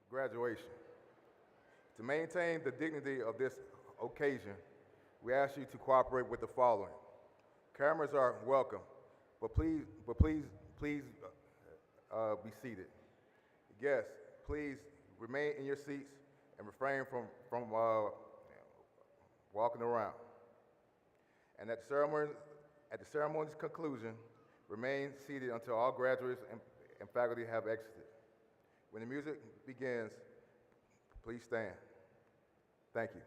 graduation. To maintain the dignity of this occasion, we ask you to cooperate with the following. Cameras are welcome, but please be seated. Guests, please remain in your seats and refrain from walking around. And at the ceremony's conclusion, remain seated until all graduates and faculty have exited. When the music begins, please stand. Thank you.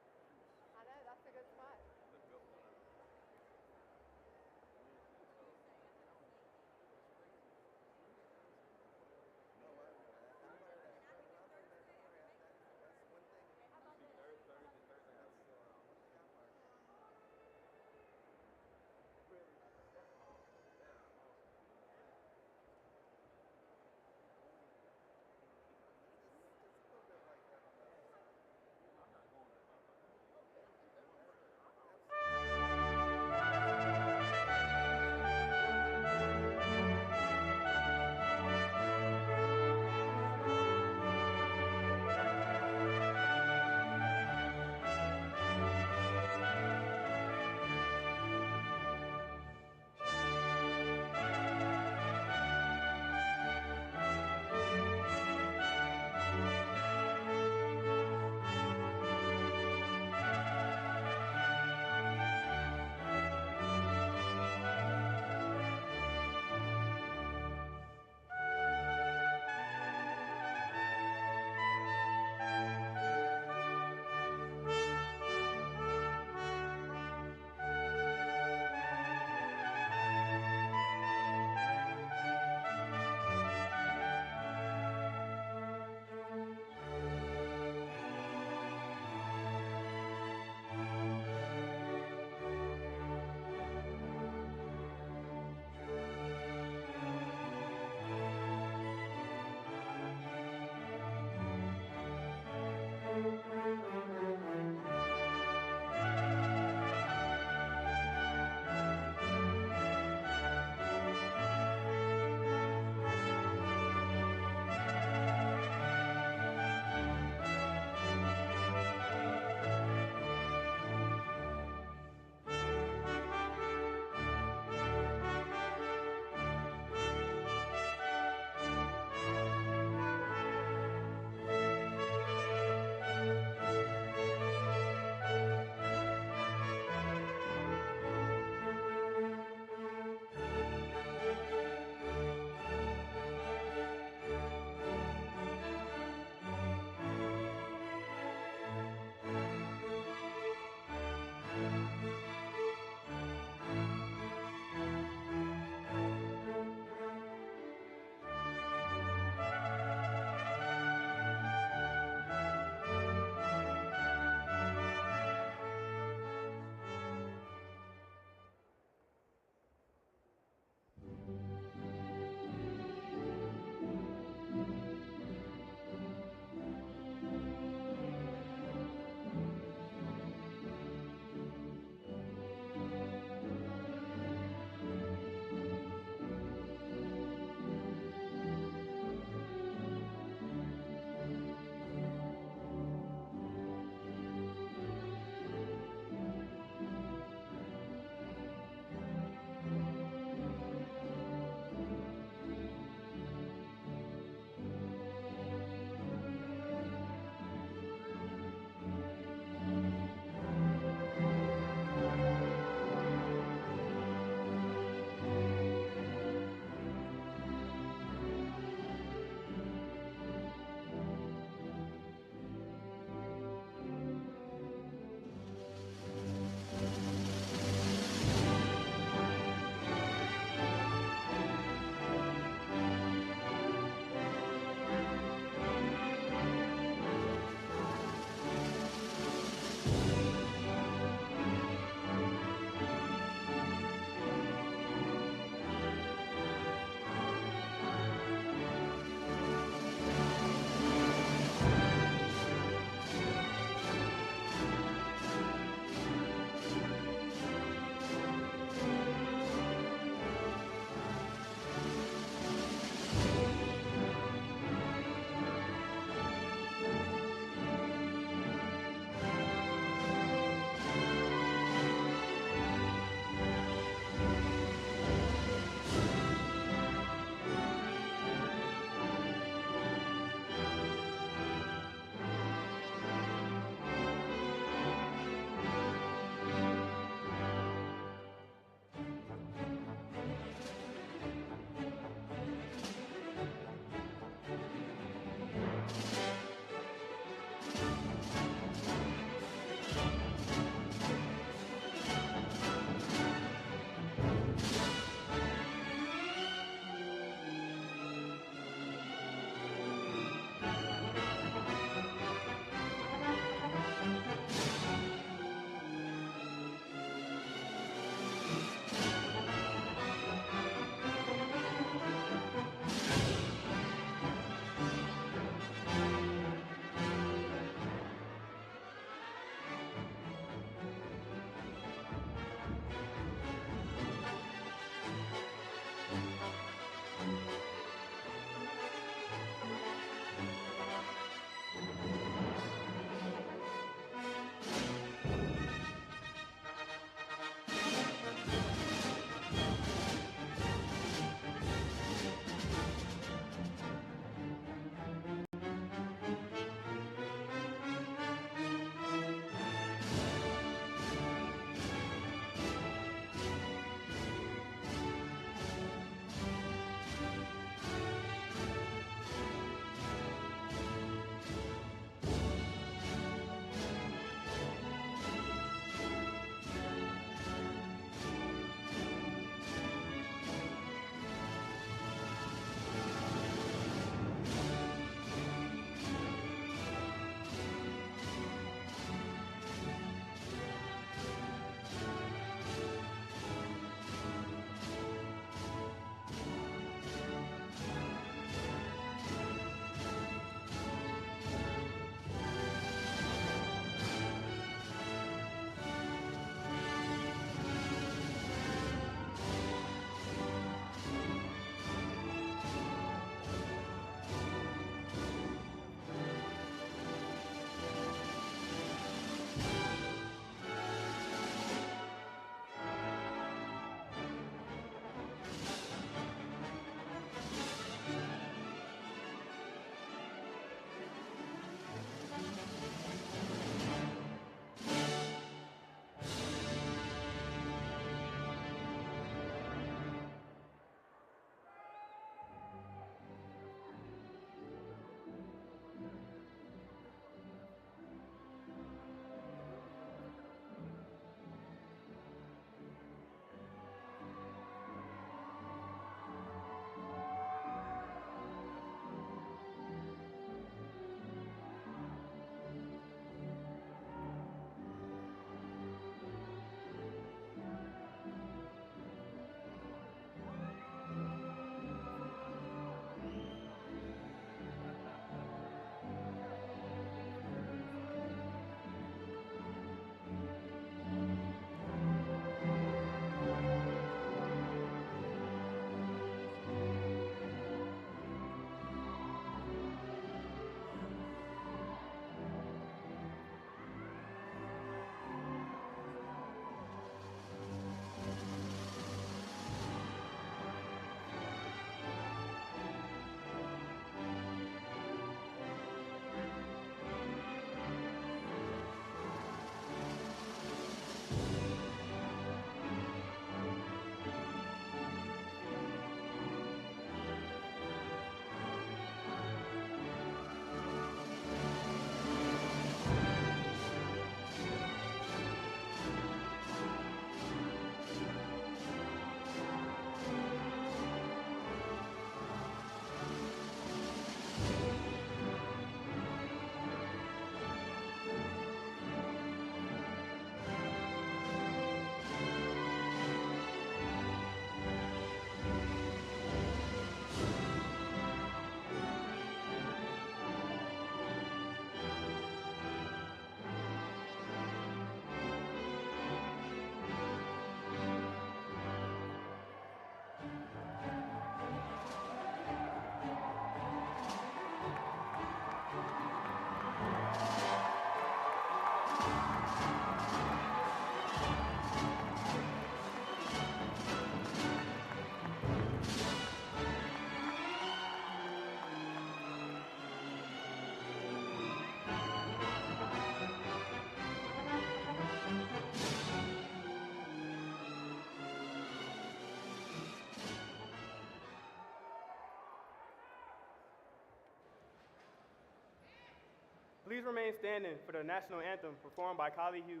Please remain standing for the national anthem performed by Kylie Hughes.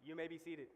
You may be seated.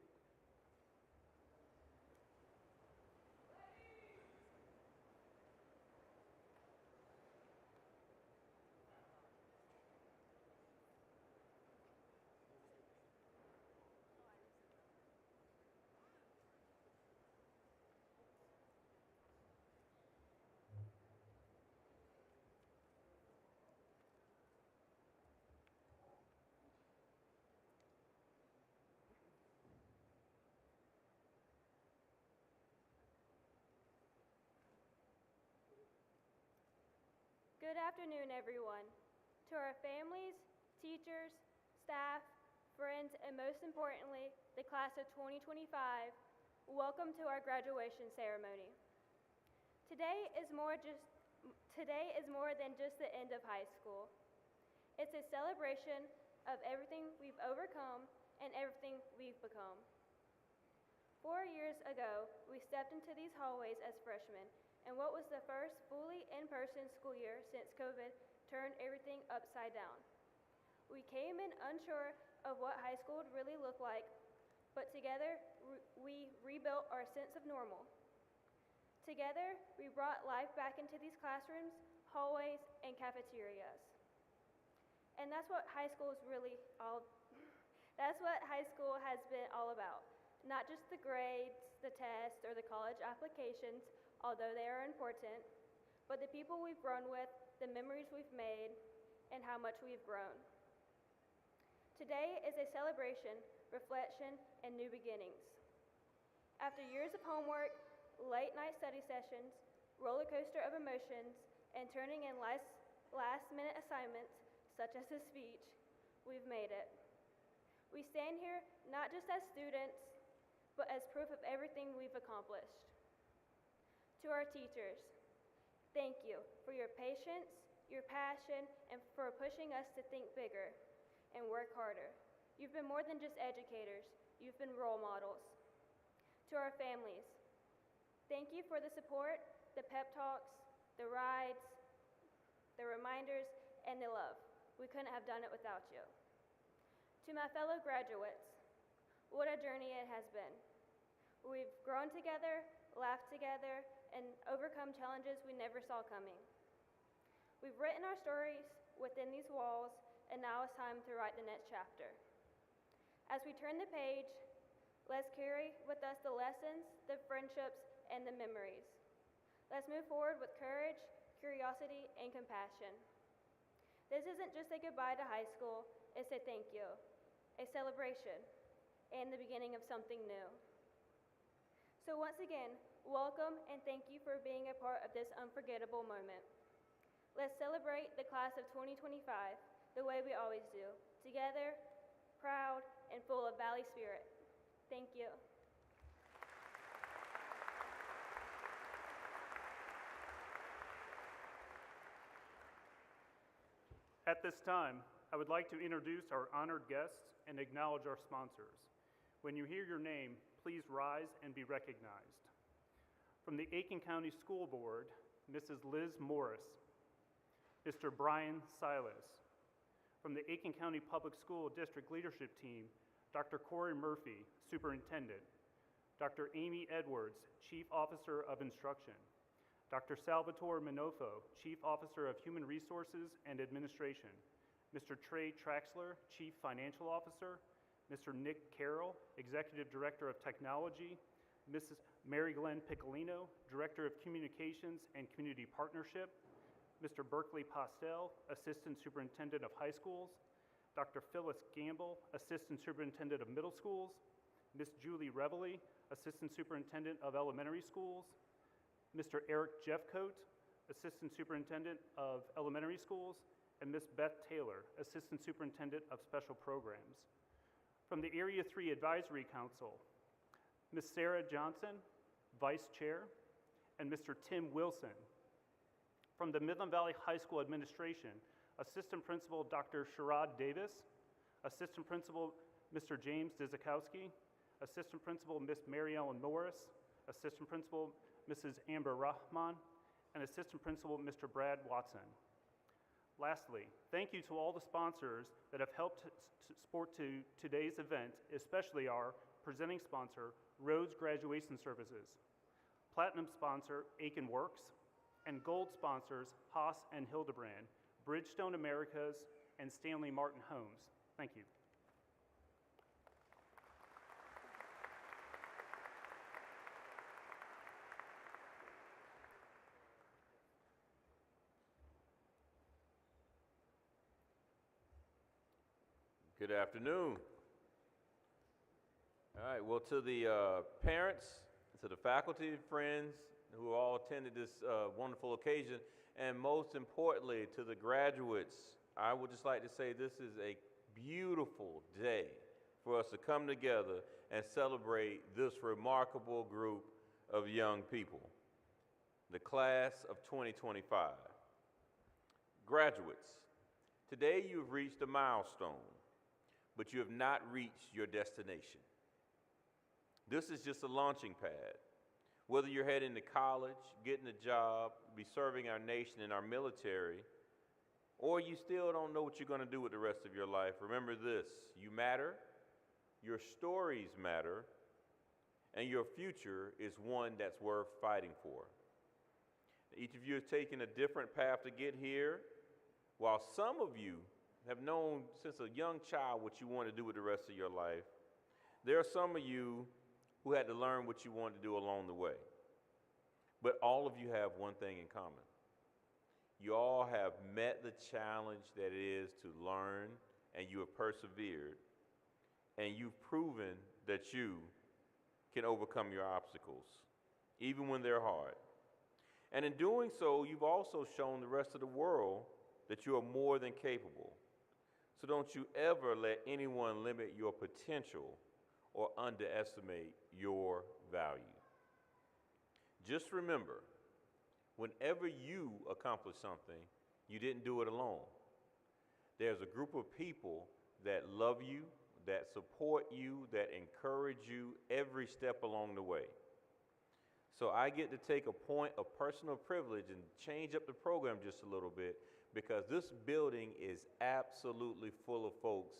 Good afternoon, everyone. To our families, teachers, staff, friends, and most importantly, the class of 2025, welcome to our graduation ceremony. Today is more than just the end of high school. It's a celebration of everything we've overcome and everything we've become. 4 years ago, we stepped into these hallways as freshmen, and what was the first fully in-person school year since COVID turned everything upside down. We came in unsure of what high school would really look like, but together we rebuilt our sense of normal. Together, we brought life back into these classrooms, hallways, and cafeterias. And that's what high school has been all about. Not just the grades, the tests, or the college applications, although they are important, but the people we've grown with, the memories we've made, and how much we've grown. Today is a celebration, reflection, and new beginnings. After years of homework, late night study sessions, roller coaster of emotions, and turning in last minute assignments, such as this speech, we've made it. We stand here not just as students, but as proof of everything we've accomplished. To our teachers, thank you for your patience, your passion, and for pushing us to think bigger and work harder. You've been more than just educators, you've been role models. To our families, thank you for the support, the pep talks, the rides, the reminders, and the love. We couldn't have done it without you. To my fellow graduates, what a journey it has been. We've grown together, laughed together, and overcome challenges we never saw coming. We've written our stories within these walls, and now it's time to write the next chapter. As we turn the page, let's carry with us the lessons, the friendships, and the memories. Let's move forward with courage, curiosity, and compassion. This isn't just a goodbye to high school, it's a thank you, a celebration, and the beginning of something new. So once again, welcome and thank you for being a part of this unforgettable moment. Let's celebrate the class of 2025 the way we always do, together, proud, and full of Valley spirit. Thank you. At this time, I would like to introduce our honored guests and acknowledge our sponsors. When you hear your name, please rise and be recognized. From the Aiken County School Board, Mrs. Liz Morris, Mr. Brian Silas. From the Aiken County Public School District Leadership Team, Dr. Corey Murphy, Superintendent, Dr. Amy Edwards, Chief Officer of Instruction, Dr. Salvatore Minofo, Chief Officer of Human Resources and Administration, Mr. Trey Traxler, Chief Financial Officer, Mr. Nick Carroll, Executive Director of Technology, Mrs. Mary Glenn Piccolino, Director of Communications and Community Partnership, Mr. Berkeley Postel, Assistant Superintendent of High Schools, Dr. Phyllis Gamble, Assistant Superintendent of Middle Schools, Ms. Julie Reveley, Assistant Superintendent of Elementary Schools, Mr. Eric Jeffcoat, Assistant Superintendent of Elementary Schools, and Ms. Beth Taylor, Assistant Superintendent of Special Programs. From the Area 3 Advisory Council, Ms. Sarah Johnson, Vice Chair, and Mr. Tim Wilson. From the Midland Valley High School Administration, Assistant Principal Dr. Sherrod Davis, Assistant Principal Mr. James Dizikowski, Assistant Principal Ms. Mary Ellen Morris, Assistant Principal Mrs. Amber Rahman, and Assistant Principal Mr. Brad Watson. Lastly, thank you to all the sponsors that have helped support to today's event, especially our presenting sponsor, Rhodes Graduation Services, Platinum sponsor, Aiken Works, and Gold sponsors, Haas and Hildebrand, Bridgestone Americas, and Stanley Martin Homes. Thank you. Good afternoon. All right, well, to the parents, to the faculty, friends who all attended this wonderful occasion, and most importantly, to the graduates, I would just like to say this is a beautiful day for us to come together and celebrate this remarkable group of young people, the class of 2025. Graduates, today you've reached a milestone, but you have not reached your destination. This is just a launching pad. Whether you're heading to college, getting a job, be serving our nation and our military, or you still don't know what you're going to do with the rest of your life, remember this: you matter, your stories matter, and your future is one that's worth fighting for. Each of you has taken a different path to get here, while some of you have known since a young child what you want to do with the rest of your life. There are some of you who had to learn what you wanted to do along the way. But all of you have one thing in common. You all have met the challenge that it is to learn, and you have persevered, and you've proven that you can overcome your obstacles, even when they're hard. And in doing so, you've also shown the rest of the world that you are more than capable. So don't you ever let anyone limit your potential or underestimate your value. Just remember, whenever you accomplish something, you didn't do it alone. There's a group of people that love you, that support you, that encourage you every step along the way. So I get to take a point of personal privilege and change up the program just a little bit, because this building is absolutely full of folks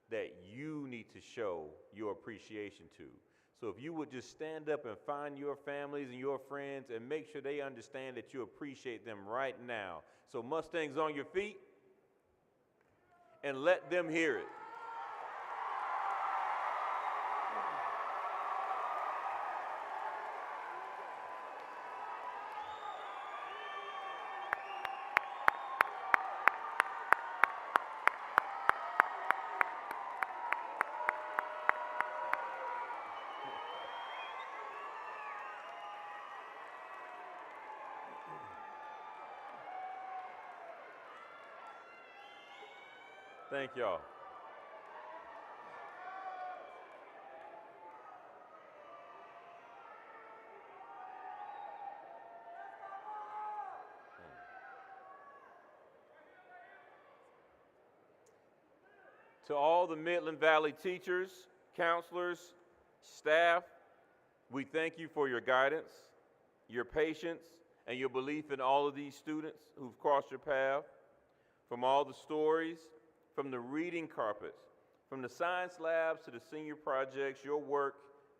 that you need to show your appreciation to. So if you would just stand up and find your families and your friends and make sure they understand that you appreciate them right now. So Mustangs, on your feet, and let them hear it. Thank y'all. To all the Midland Valley teachers, counselors, staff, we thank you for your guidance, your patience, and your belief in all of these students who've crossed your path. From all the stories, from the reading carpets, from the science labs to the senior projects, your work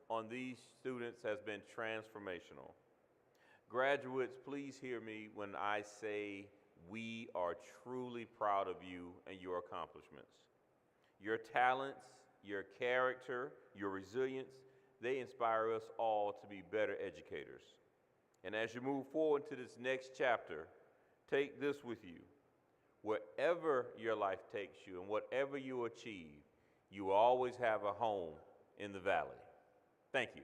on these students has been transformational. Graduates, please hear me when I say we are truly proud of you and your accomplishments. Your talents, your character, your resilience, they inspire us all to be better educators. And as you move forward to this next chapter, take this with you. Wherever your life takes you and whatever you achieve, you will always have a home in the Valley. Thank you.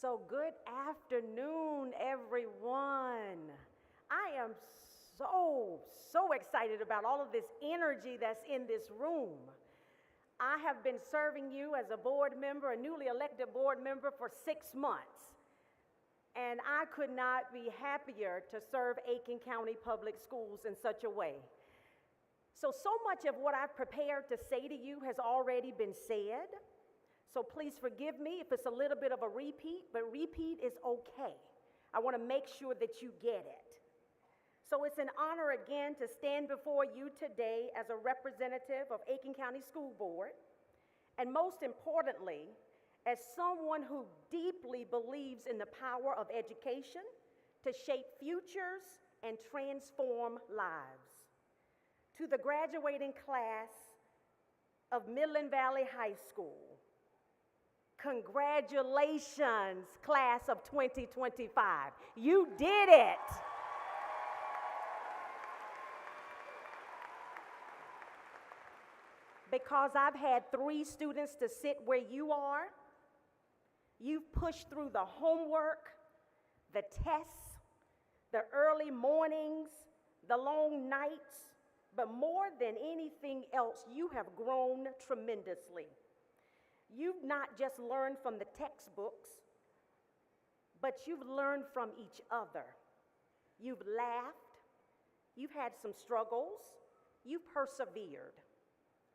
So good afternoon, everyone. I am so excited about all of this energy that's in this room. I have been serving you as a board member, a newly elected board member, for 6 months. And I could not be happier to serve Aiken County Public Schools in such a way. So much of what I've prepared to say to you has already been said. So please forgive me if it's a little bit of a repeat, but repeat is okay. I want to make sure that you get it. So it's an honor again to stand before you today as a representative of Aiken County School Board, and most importantly, as someone who deeply believes in the power of education to shape futures and transform lives. To the graduating class of Midland Valley High School, congratulations, class of 2025. You did it. Because I've had 3 students to sit where you are. You've pushed through the homework, the tests, the early mornings, the long nights, but more than anything else, you have grown tremendously. You've not just learned from the textbooks, but you've learned from each other. You've laughed, you've had some struggles, you've persevered.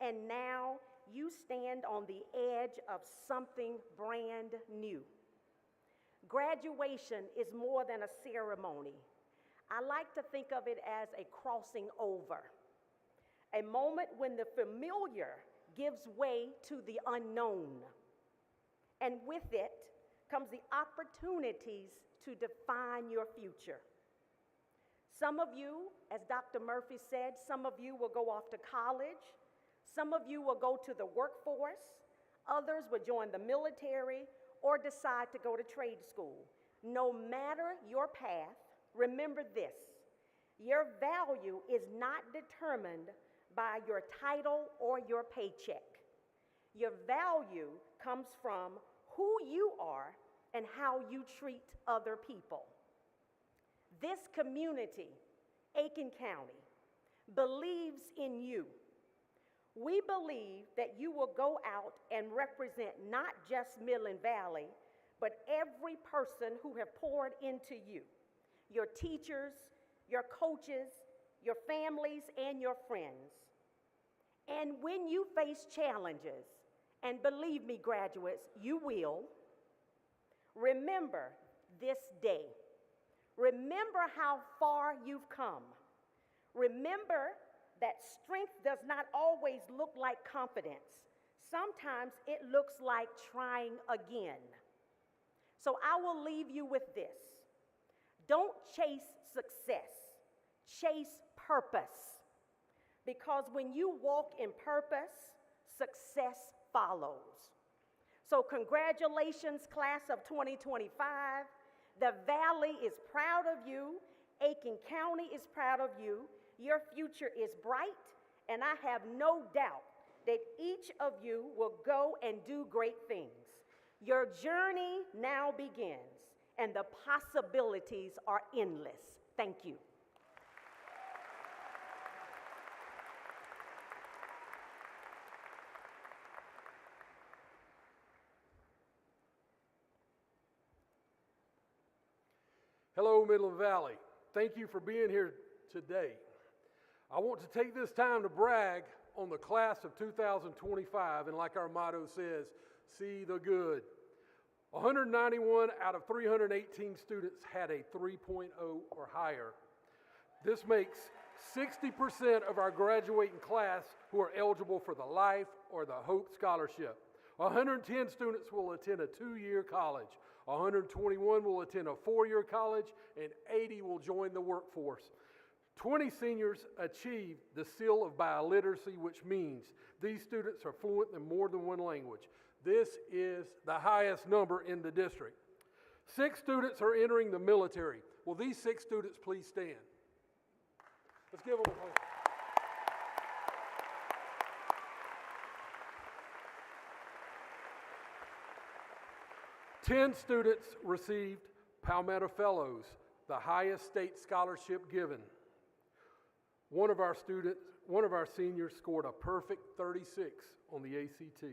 And now you stand on the edge of something brand new. Graduation is more than a ceremony. I like to think of it as a crossing over, a moment when the familiar gives way to the unknown. And with it comes the opportunities to define your future. Some of you, as Dr. Murphy said, some of you will go off to college. Some of you will go to the workforce, others will join the military, or decide to go to trade school. No matter your path, remember this: your value is not determined by your title or your paycheck. Your value comes from who you are and how you treat other people. This community, Aiken County, believes in you. We believe that you will go out and represent not just Midland Valley, but every person who have poured into you, your teachers, your coaches, your families, and your friends. And when you face challenges, and believe me, graduates, you will, remember this day. Remember how far you've come. Remember that strength does not always look like confidence. Sometimes it looks like trying again. So I will leave you with this. Don't chase success, chase purpose. Because when you walk in purpose, success follows. So congratulations, class of 2025. The Valley is proud of you. Aiken County is proud of you. Your future is bright, and I have no doubt that each of you will go and do great things. Your journey now begins, and the possibilities are endless. Thank you. Hello, Midland Valley. Thank you for being here today. I want to take this time to brag on the class of 2025, and like our motto says, see the good. 191 out of 318 students had a 3.0 or higher. This makes 60% of our graduating class who are eligible for the Life or the Hope Scholarship. 110 students will attend a 2-year college. 121 will attend a 4-year college, and 80 will join the workforce. 20 seniors achieved the seal of biliteracy, which means these students are fluent in more than one language. This is the highest number in the district. 6 students are entering the military. Will these 6 students please stand? Let's give them a applause. Ten students received Palmetto Fellows, the highest state scholarship given. One of our seniors scored a perfect 36 on the ACT.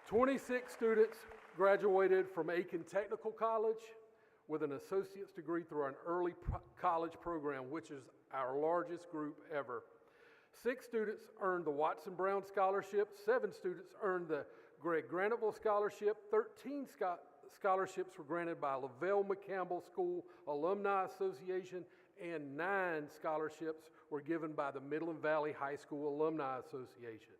26 students graduated from Aiken Technical College with an associate's degree through an early college program, which is our largest group ever. 6 students earned the Watson Brown Scholarship. 7 students earned the Greg Graniteville Scholarship. 13 scholarships were granted by Lavelle McCampbell School Alumni Association, and 9 scholarships were given by the Midland Valley High School Alumni Association.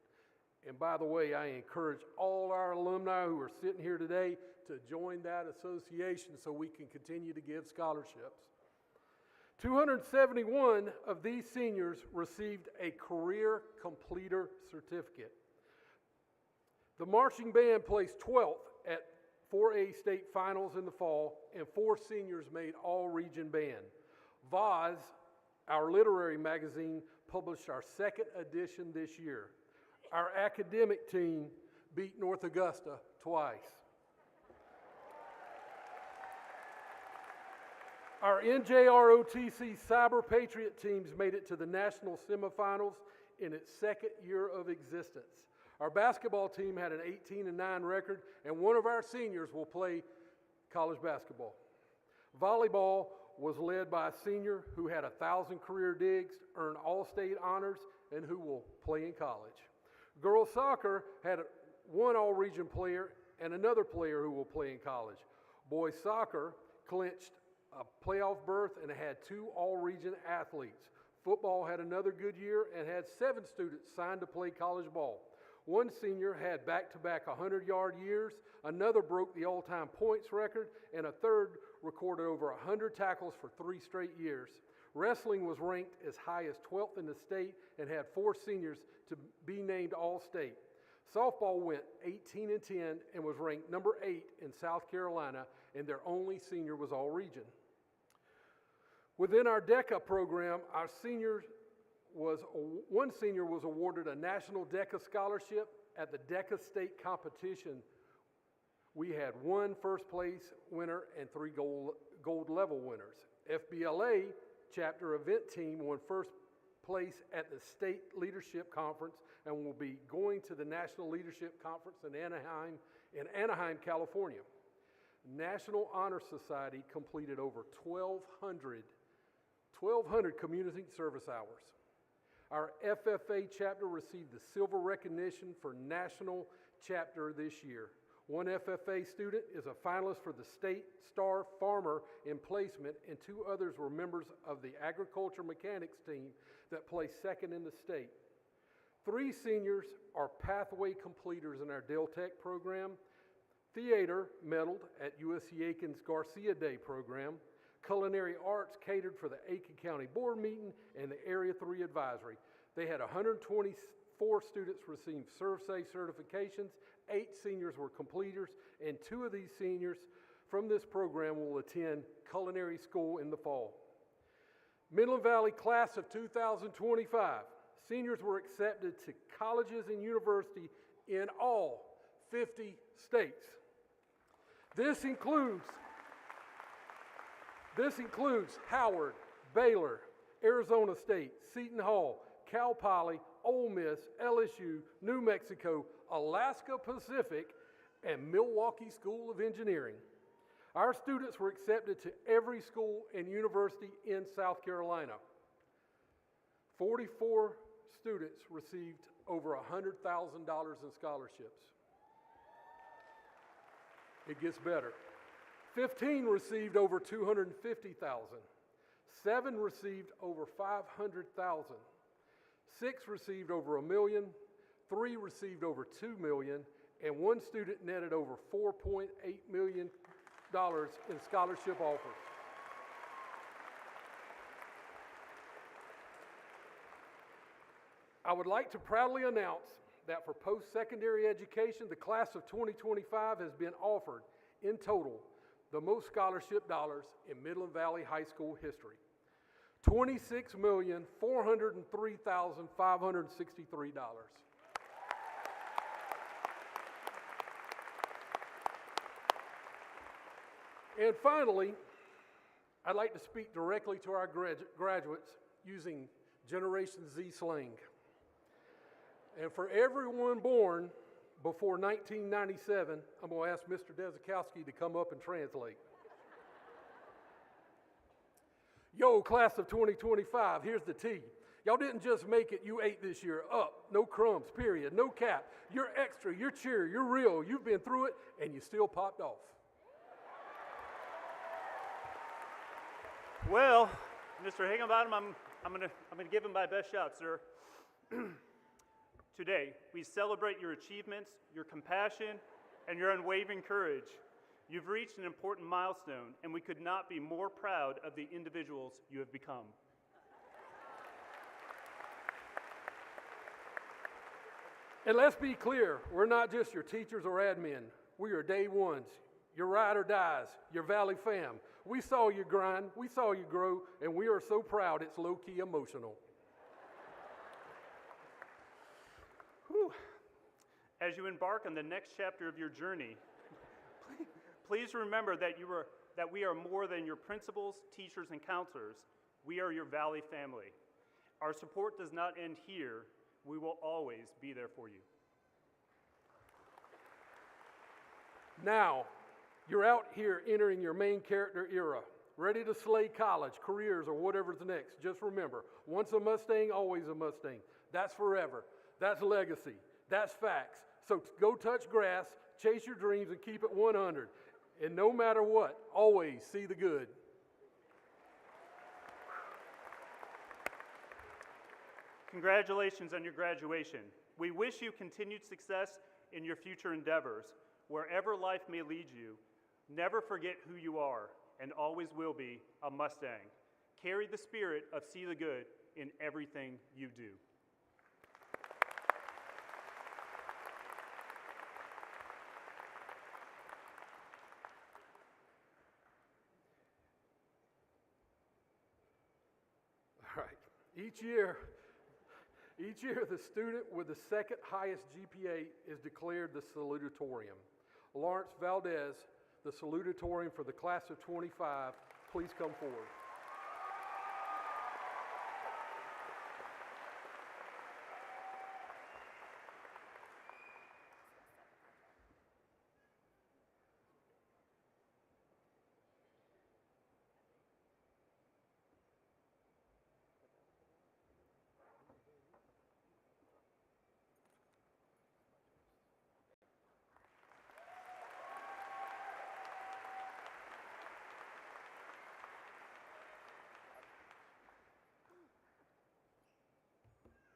And by the way, I encourage all our alumni who are sitting here today to join that association so we can continue to give scholarships. 271 of these seniors received a career completer certificate. The marching band placed 12th at 4A state finals in the fall, and 4 seniors made all-region band. Voz, our literary magazine, published our 2nd edition this year. Our academic team beat North Augusta twice. Our NJROTC Cyber Patriot teams made it to the national semifinals in its 2nd year of existence. Our basketball team had an 18-9 record, and one of our seniors will play college basketball. Volleyball was led by a senior who had 1,000 career digs, earned all-state honors, and who will play in college. Girls soccer had 1 all-region player and another player who will play in college. Boys soccer clinched a playoff berth and had 2 all-region athletes. Football had another good year and had 7 students signed to play college ball. 1 senior had back-to-back 100-yard years, another broke the all-time points record, and a third recorded over 100 tackles for 3 straight years. Wrestling was ranked as high as 12th in the state and had 4 seniors to be named All-State. Softball went 18-10 and was ranked number 8 in South Carolina, and their only senior was All-Region. Within our DECA program, one senior was awarded a National DECA Scholarship, At the DECA state competition, we had 1 first place winner and 3 gold level winners. FBLA chapter event team won first place at the state leadership conference and will be going to the National Leadership Conference in Anaheim, California. National Honor Society completed over 1,200 community service hours. Our FFA chapter received the silver recognition for national chapter this year. 1 FFA student is a finalist for the State Star Farmer in Placement, and 2 others were members of the Agriculture Mechanics team that placed second in the state. 3 seniors are pathway completers in our Del Tech program. Theater medaled at USC Aiken's Garcia Day program. Culinary arts catered for the Aiken County Board meeting and the Area 3 advisory. They had 124 students receive ServSafe certifications, 8 seniors were completers, and 2 of these seniors from this program will attend culinary school in the fall. Midland Valley class of 2025, seniors were accepted to colleges and universities in all 50 states. This includes Howard, Baylor, Arizona State, Seton Hall, Cal Poly, Ole Miss, LSU, New Mexico, Alaska Pacific, and Milwaukee School of Engineering. Our students were accepted to every school and university in South Carolina. 44 students received over $100,000 in scholarships. It gets better. 15 received over $250,000. 7 received over $500,000. 6 received over $1 million. 3 received over $2 million. And 1 student netted over $4.8 million in scholarship offers. I would like to proudly announce that for post-secondary education, the class of 2025 has been offered, in total, the most scholarship dollars in Midland Valley High School history. $26,403,563. And finally, I'd like to speak directly to our graduates using Generation Z slang. And for everyone born before 1997, I'm going to ask Mr. Dezikowski to come up and translate. Yo, class of 2025, here's the tea. Y'all didn't just make it, you ate this year. Up, no crumbs, period, no cap. You're extra, you're cheer, you're real, you've been through it, and you still popped off. Well, Mr. Higginbottom, I'm gonna give him my best shot, sir. Today, we celebrate your achievements, your compassion, and your unwavering courage. You've reached an important milestone, and we could not be more proud of the individuals you have become. And let's be clear, we're not just your teachers or admin. We are day ones, your ride or dies, your Valley fam. We saw you grind, we saw you grow, and we are so proud it's low-key emotional. Whew. As you embark on the next chapter of your journey, please remember that we are more than your principals, teachers, and counselors. We are your Valley family. Our support does not end here. We will always be there for you. Now, you're out here entering your main character era, ready to slay college, careers, or whatever's next. Just remember, once a Mustang, always a Mustang. That's forever. That's legacy. That's facts. So go touch grass, chase your dreams, and keep it 100. And no matter what, always see the good. Congratulations on your graduation. We wish you continued success in your future endeavors. Wherever life may lead you, never forget who you are and always will be a Mustang. Carry the spirit of see the good in everything you do. All right. Each year, Each year, the student with the second highest GPA is declared the Salutatorian. Lawrence Valdez, the Salutatorian for the class of 25, please come forward.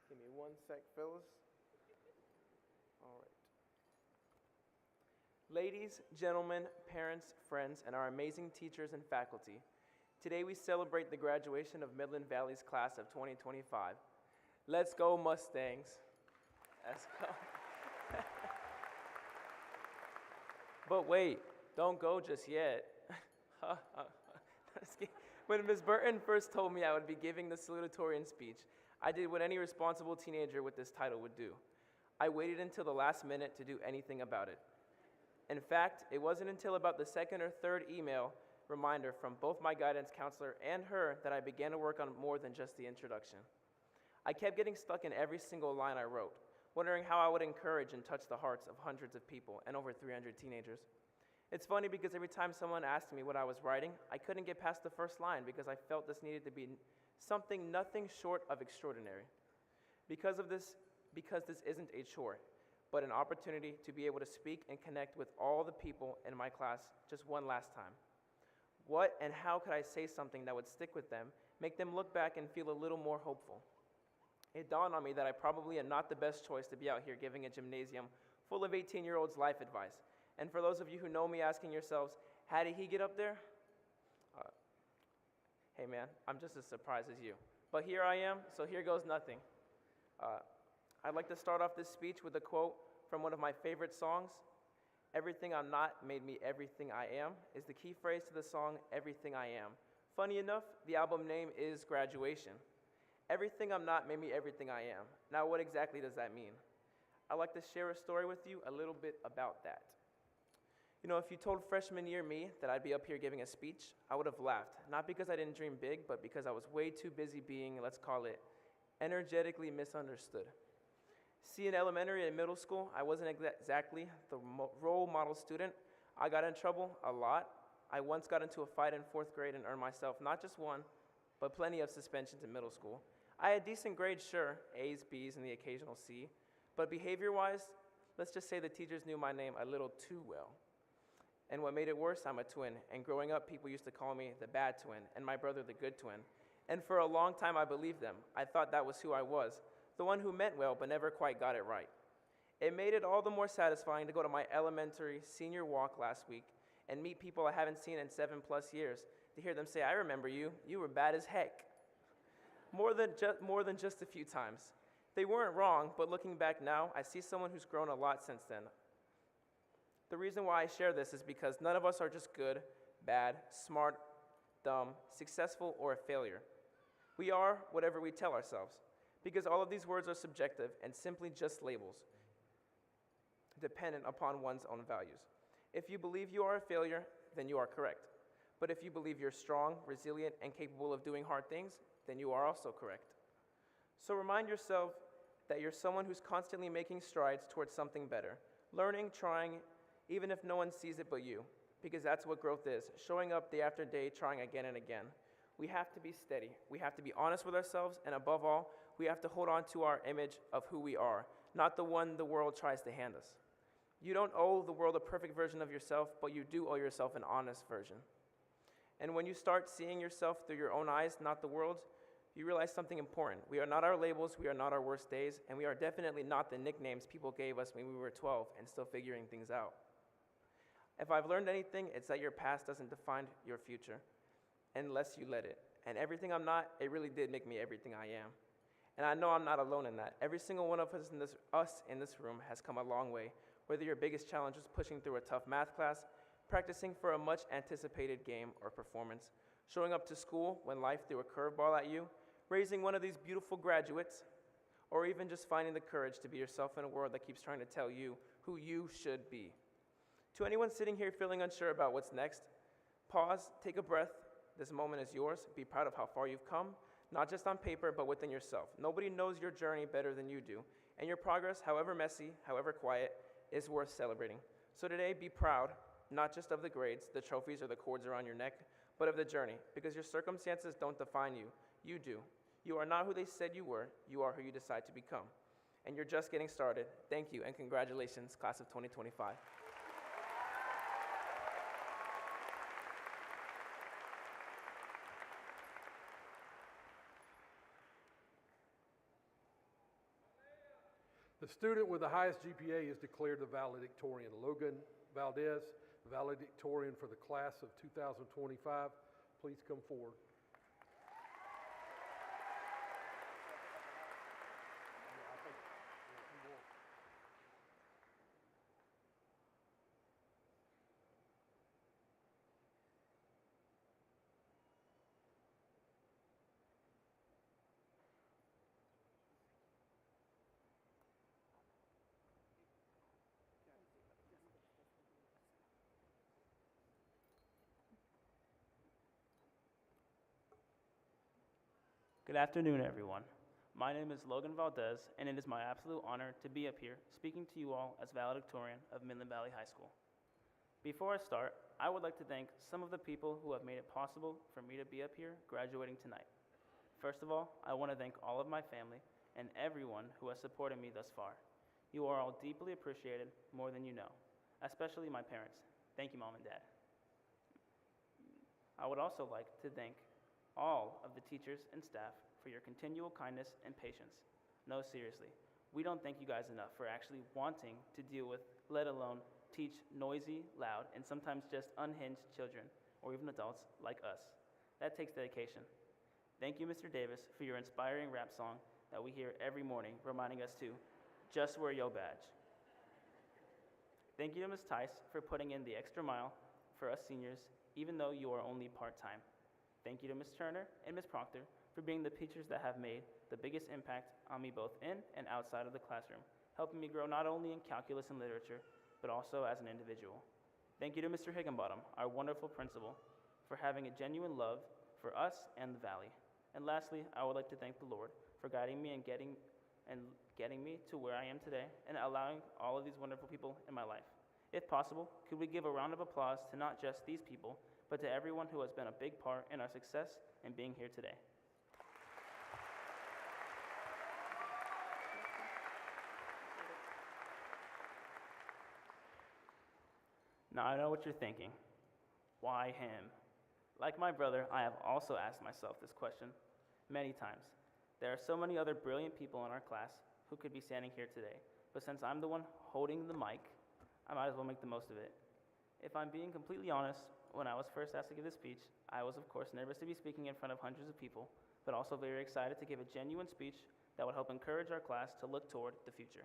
Give me one sec, Phyllis. All right. Ladies, gentlemen, parents, friends, and our amazing teachers and faculty, today we celebrate the graduation of Midland Valley's class of 2025. Let's go, Mustangs. Let's go. But wait, don't go just yet. When Ms. Burton first told me I would be giving the salutatorian speech, I did what any responsible teenager with this title would do. I waited until the last minute to do anything about it. In fact, it wasn't until about the second or third email reminder from both my guidance counselor and her that I began to work on more than just the introduction. I kept getting stuck in every single line I wrote, wondering how I would encourage and touch the hearts of hundreds of people and over 300 teenagers. It's funny because every time someone asked me what I was writing, I couldn't get past the first line because I felt this needed to be something nothing short of extraordinary. Because this isn't a chore, but an opportunity to be able to speak and connect with all the people in my class just one last time. What and how could I say something that would stick with them, make them look back and feel a little more hopeful? It dawned on me that I probably am not the best choice to be out here giving a gymnasium full of 18-year-olds life advice. And for those of you who know me asking yourselves, how did he get up there? Hey man, I'm just as surprised as you. But here I am, so here goes nothing. I'd like to start off this speech with a quote from one of my favorite songs. Everything I'm not made me everything I am is the key phrase to the song, Everything I Am. Funny enough, the album name is Graduation. Everything I'm not made me everything I am. Now what exactly does that mean? I'd like to share a story with you a little bit about that. You know, if you told freshman year me that I'd be up here giving a speech, I would have laughed. Not because I didn't dream big, but because I was way too busy being, let's call it, energetically misunderstood. See, in elementary and middle school, I wasn't exactly the role model student. I got in trouble a lot. I once got into a fight in 4th grade and earned myself not just one, but plenty of suspensions in middle school. I had decent grades, sure, A's, B's, and the occasional C, but behavior-wise, let's just say the teachers knew my name a little too well. And what made it worse, I'm a twin, and growing up, people used to call me the bad twin, and my brother the good twin. And for a long time, I believed them. I thought that was who I was, the one who meant well, but never quite got it right. It made it all the more satisfying to go to my elementary senior walk last week and meet people I haven't seen in 7+ years, to hear them say, I remember you, you were bad as heck. More than just a few times. They weren't wrong, but looking back now, I see someone who's grown a lot since then. The reason why I share this is because none of us are just good, bad, smart, dumb, successful, or a failure. We are whatever we tell ourselves, because all of these words are subjective and simply just labels, dependent upon one's own values. If you believe you are a failure, then you are correct. But if you believe you're strong, resilient, and capable of doing hard things, then you are also correct. So remind yourself that you're someone who's constantly making strides towards something better, learning, trying, even if no one sees it but you, because that's what growth is, showing up day after day, trying again and again. We have to be steady. We have to be honest with ourselves, and above all, we have to hold on to our image of who we are, not the one the world tries to hand us. You don't owe the world a perfect version of yourself, but you do owe yourself an honest version. And when you start seeing yourself through your own eyes, not the world's, you realize something important. We are not our labels, we are not our worst days, and we are definitely not the nicknames people gave us when we were 12 and still figuring things out. If I've learned anything, it's that your past doesn't define your future, unless you let it. And everything I'm not, it really did make me everything I am. And I know I'm not alone in that. Every single one of us in this room has come a long way, whether your biggest challenge was pushing through a tough math class, practicing for a much anticipated game or performance, showing up to school when life threw a curveball at you, raising one of these beautiful graduates, or even just finding the courage to be yourself in a world that keeps trying to tell you who you should be. To anyone sitting here feeling unsure about what's next, pause, take a breath. This moment is yours. Be proud of how far you've come, not just on paper, but within yourself. Nobody knows your journey better than you do, and your progress, however messy, however quiet, is worth celebrating. So today, be proud, not just of the grades, the trophies, or the cords around your neck, but of the journey, because your circumstances don't define you. You do. You are not who they said you were. You are who you decide to become. And you're just getting started. Thank you, and congratulations, class of 2025. The student with the highest GPA is declared the valedictorian. Logan Valdez, valedictorian for the class of 2025. Please come forward. Good afternoon, everyone. My name is Logan Valdez, and it is my absolute honor to be up here speaking to you all as valedictorian of Midland Valley High School. Before I start, I would like to thank some of the people who have made it possible for me to be up here graduating tonight. First of all, I want to thank all of my family and everyone who has supported me thus far. You are all deeply appreciated more than you know, especially my parents. Thank you, Mom and Dad. I would also like to thank all of the teachers and staff for your continual kindness and patience. No, seriously, we don't thank you guys enough for actually wanting to deal with, let alone teach noisy, loud, and sometimes just unhinged children or even adults like us. That takes dedication. Thank you, Mr. Davis, for your inspiring rap song that we hear every morning, reminding us to just wear your badge. Thank you to Ms. Tice for putting in the extra mile for us seniors, even though you are only part-time. Thank you to Ms. Turner and Ms. Proctor for being the teachers that have made the biggest impact on me both in and outside of the classroom, helping me grow not only in calculus and literature, but also as an individual. Thank you to Mr. Higginbottom, our wonderful principal, for having a genuine love for us and the Valley. And lastly, I would like to thank the Lord for guiding me and getting me to where I am today and allowing all of these wonderful people in my life. If possible, could we give a round of applause to not just these people, but to everyone who has been a big part in our success and being here today. Now I know what you're thinking. Why him? Like my brother, I have also asked myself this question many times. There are so many other brilliant people in our class who could be standing here today, but since I'm the one holding the mic, I might as well make the most of it. If I'm being completely honest, when I was first asked to give this speech, I was of course nervous to be speaking in front of hundreds of people, but also very excited to give a genuine speech that would help encourage our class to look toward the future.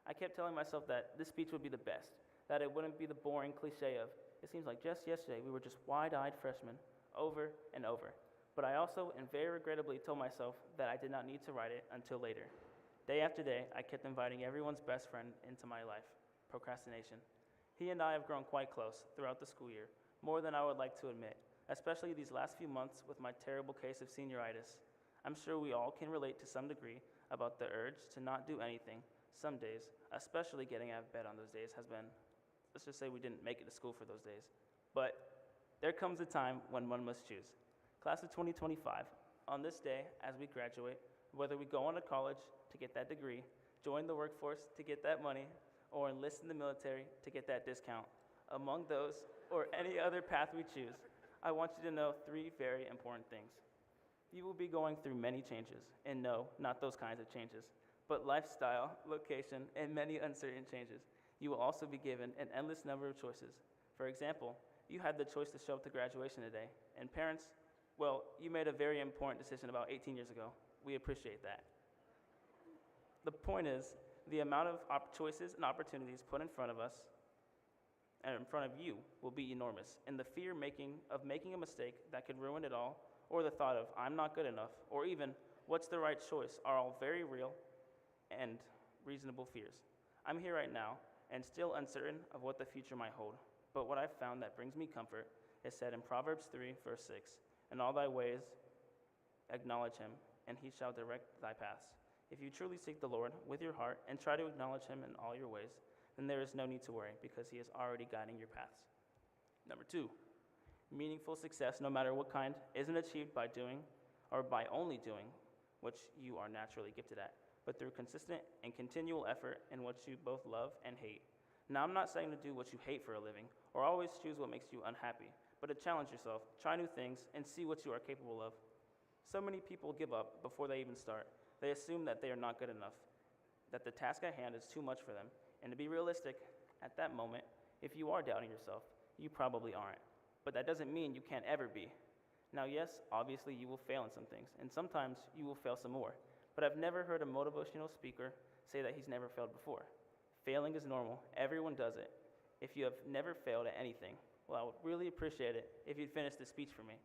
I kept telling myself that this speech would be the best, that it wouldn't be the boring cliche of, it seems like just yesterday we were just wide-eyed freshmen over and over. But I also, and very regrettably, told myself that I did not need to write it until later. Day after day, I kept inviting everyone's best friend into my life, procrastination. He and I have grown quite close throughout the school year, more than I would like to admit, especially these last few months with my terrible case of senioritis. I'm sure we all can relate to some degree about the urge to not do anything some days, especially getting out of bed on those days has been, let's just say we didn't make it to school for those days. But there comes a time when one must choose. Class of 2025, on this day as we graduate, whether we go on to college to get that degree, join the workforce to get that money, or enlist in the military to get that discount, among those or any other path we choose, I want you to know three very important things. You will be going through many changes, and no, not those kinds of changes, but lifestyle, location, and many uncertain changes. You will also be given an endless number of choices. For example, you had the choice to show up to graduation today, and parents, well, you made a very important decision about 18 years ago. We appreciate that. The point is, the amount of choices and opportunities put in front of us and in front of you will be enormous, and the fear of making a mistake that could ruin it all, or the thought of I'm not good enough, or even what's the right choice are all very real and reasonable fears. I'm here right now and still uncertain of what the future might hold. But what I've found that brings me comfort is said in Proverbs 3, verse 6, "In all thy ways acknowledge him, and he shall direct thy paths." If you truly seek the Lord with your heart and try to acknowledge him in all your ways, then there is no need to worry because he is already guiding your paths. Number 2, meaningful success, no matter what kind, isn't achieved by doing or by only doing what you are naturally gifted at, but through consistent and continual effort in what you both love and hate. Now, I'm not saying to do what you hate for a living or always choose what makes you unhappy, but to challenge yourself, try new things, and see what you are capable of. So many people give up before they even start. They assume that they are not good enough, that the task at hand is too much for them. And to be realistic, at that moment, if you are doubting yourself, you probably aren't. But that doesn't mean you can't ever be. Now, yes, obviously you will fail in some things, and sometimes you will fail some more. But I've never heard a motivational speaker say that he's never failed before. Failing is normal. Everyone does it. If you have never failed at anything, well, I would really appreciate it if you'd finish this speech for me.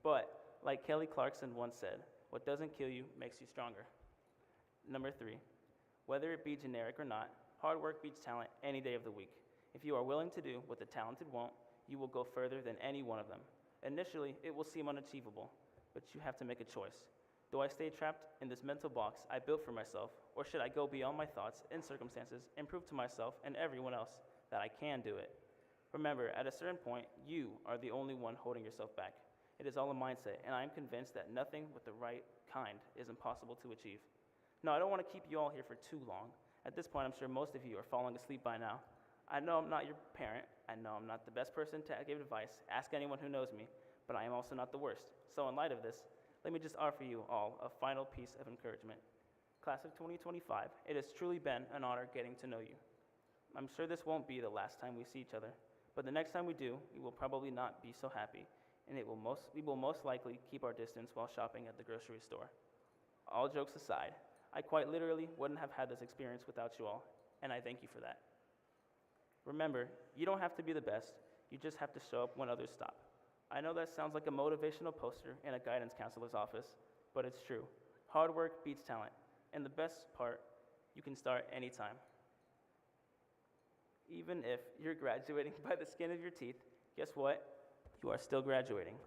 But, like Kelly Clarkson once said, what doesn't kill you makes you stronger. Number 3, whether it be generic or not, hard work beats talent any day of the week. If you are willing to do what the talented won't, you will go further than any one of them. Initially, it will seem unachievable, but you have to make a choice. Do I stay trapped in this mental box I built for myself, or should I go beyond my thoughts and circumstances and prove to myself and everyone else that I can do it? Remember, at a certain point, you are the only one holding yourself back. It is all a mindset, and I am convinced that nothing with the right kind is impossible to achieve. Now, I don't want to keep you all here for too long. At this point, I'm sure most of you are falling asleep by now. I know I'm not your parent. I know I'm not the best person to give advice. Ask anyone who knows me, but I am also not the worst. So in light of this, let me just offer you all a final piece of encouragement. Class of 2025, it has truly been an honor getting to know you. I'm sure this won't be the last time we see each other, but the next time we do, we will probably not be so happy, and we will most likely keep our distance while shopping at the grocery store. All jokes aside, I quite literally wouldn't have had this experience without you all, and I thank you for that. Remember, you don't have to be the best, you just have to show up when others stop. I know that sounds like a motivational poster in a guidance counselor's office, but it's true. Hard work beats talent, and the best part, you can start anytime. Even if you're graduating by the skin of your teeth, guess what? You are still graduating.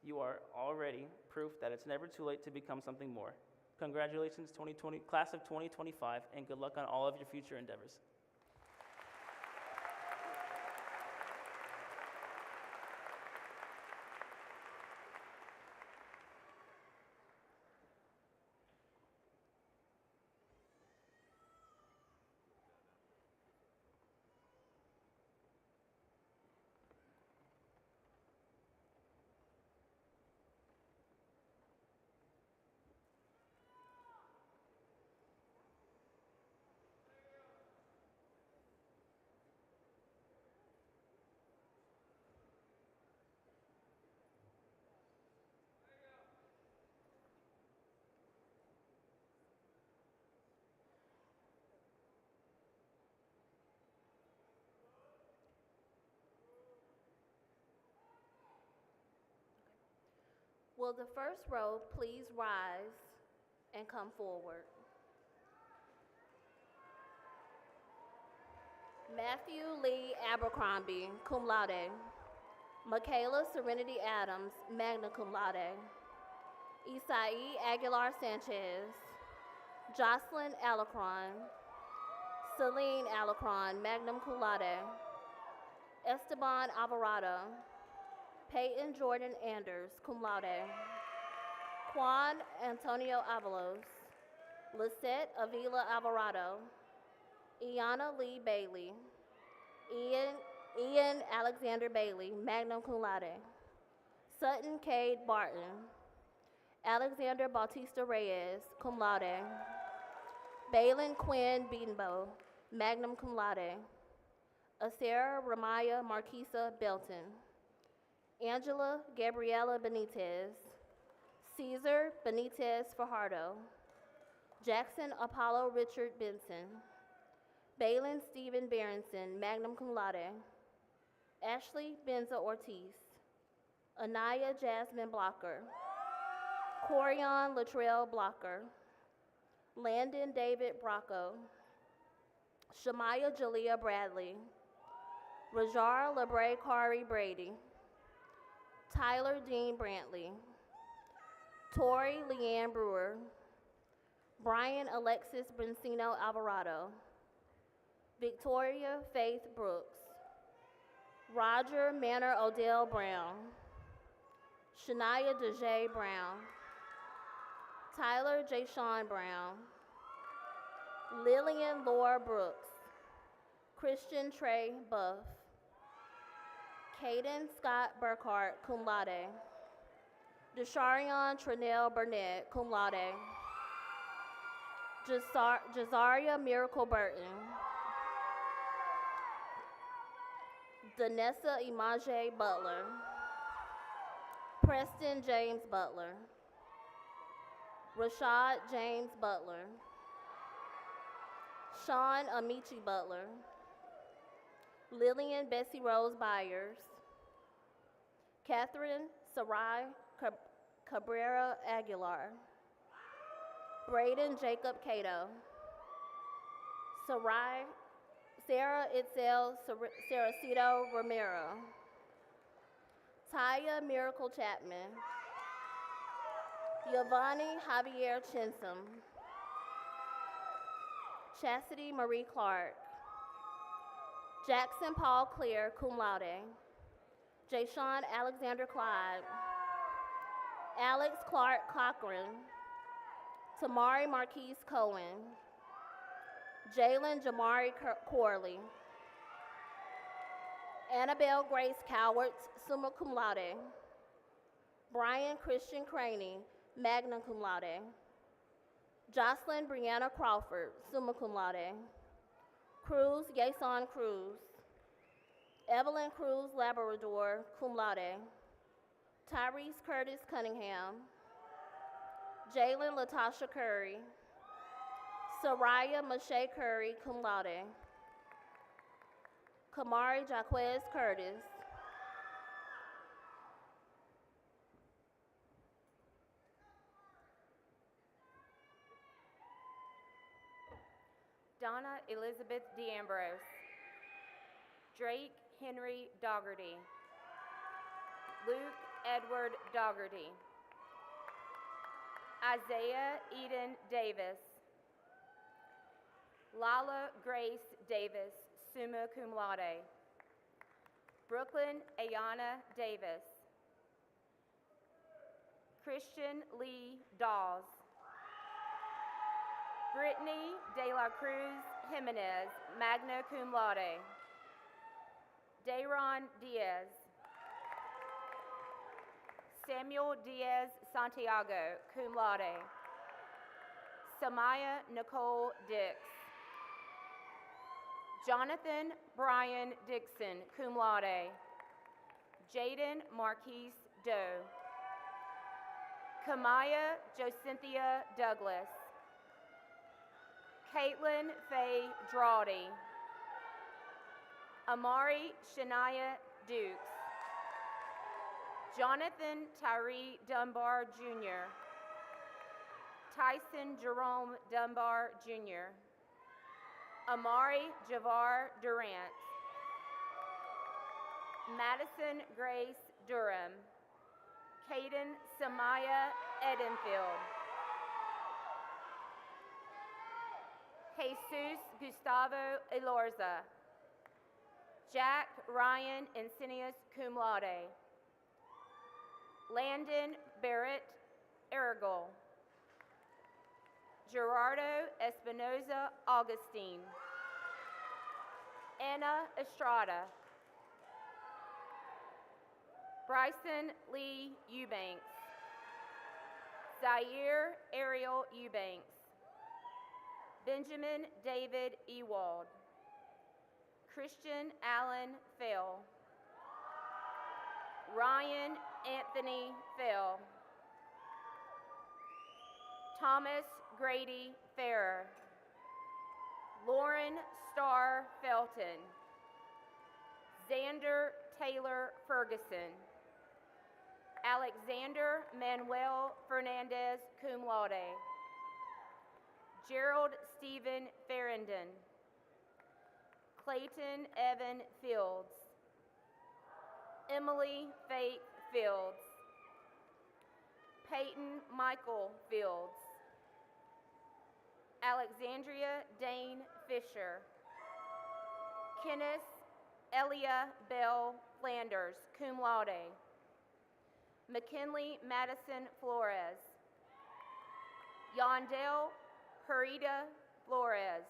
You are already proof that it's never too late to become something more. Congratulations, class of 2025, and good luck on all of your future endeavors. Will the first row please rise and come forward? Matthew Lee Abercrombie, cum laude. Michaela Serenity Adams, magna cum laude. Isai Aguilar Sanchez. Jocelyn Alacron. Celine Alacron, magna cum laude. Esteban Alvarado. Peyton Jordan Anders, cum laude. Juan Antonio Avalos. Lisette Avila Alvarado. Iana Lee Bailey. Ian Alexander Bailey, magna cum laude. Sutton Cade Barton. Alexander Bautista Reyes, cum laude. Balin Quinn Beatonbow, magna cum laude. Asera Ramaya Marquisa Belton. Angela Gabriela Benitez. Caesar Benitez Fajardo. Jackson Apollo Richard Benson. Balin Stephen Berenson, magna cum laude. Ashley Benza Ortiz. Anaya Jasmine Blocker. Corian Latrell Blocker. Landon David Bracco, Shamaya Jalea Bradley, Rajar Lebre Kari Brady, Tyler Dean Brantley, Tori Leanne Brewer, Brian Alexis Brincino Alvarado, Victoria Faith Brooks, Roger Manor Odell Brown, Shania DeJay Brown, Tyler J. Sean Brown, Lillian Laura Brooks, Christian Trey Buff, Caden Scott Burkhart, cum laude, Desharion Trinell Burnett, cum laude, Jazaria Miracle Burton, Danessa Imaje Butler, Preston James Butler, Rashad James Butler, Sean Amici Butler, Lillian Bessie Rose Byers, Catherine Sarai Cabrera Aguilar, Braden Jacob Cato, Sarah Itzel Saracito Romero, Taya Miracle Chapman, Giovanni Javier Chinsom, Chastity Marie Clark, Jackson Paul Clear, cum laude, Jayshawn Alexander Clyde, Alex Clark Cochran, Tamari Marquise Cohen, Jalen Jamari Corley, Annabelle Grace Cowards, summa cum laude, Brian Christian Craney, magna cum laude, Jocelyn Brianna Crawford, summa cum laude, Cruz Yason Cruz, Evelyn Cruz Labrador, cum laude, Tyrese Curtis Cunningham, Jalen Latasha Curry, Soraya Mache Curry, cum laude, Kamari Jaquez Curtis, Donna Elizabeth DeAmbrose, Drake Henry Dougherty, Luke Edward Dougherty, Isaiah Eden Davis, Lala Grace Davis, summa cum laude, Brooklyn Ayana Davis, Christian Lee Dawes, Brittany De La Cruz Jimenez, magna cum laude, Dayron Diaz, Samuel Diaz Santiago, cum laude, Samaya Nicole Dix, Jonathan Brian Dixon, cum laude, Jaden Marquise Doe, Kamaya Jocynthia Douglas, Caitlin Faye Drawdy, Amari Shania Dukes, Jonathan Tyree Dunbar Jr., Tyson Jerome Dunbar Jr., Amari Javar Durant, Madison Grace Durham, Caden Samaya Edenfield, Jesus Gustavo Elorza, Jack Ryan Encinius cum laude, Landon Barrett Aragol, Gerardo Espinoza Augustine, Anna Estrada, Bryson Lee Eubanks, Zaire Ariel Eubanks, Benjamin David Ewald, Christian Allen Fell, Ryan Anthony Fell, Thomas Grady Farrer, Lauren Starr Felton, Xander Taylor Ferguson, Alexander Manuel Fernandez cum laude, Gerald Stephen Farrendon, Clayton Evan Fields, Emily Faith Fields, Peyton Michael Fields, Alexandria Dane Fisher, Kenneth Elia Bell Flanders, cum laude, McKinley Madison Flores, Yondell Harita Flores,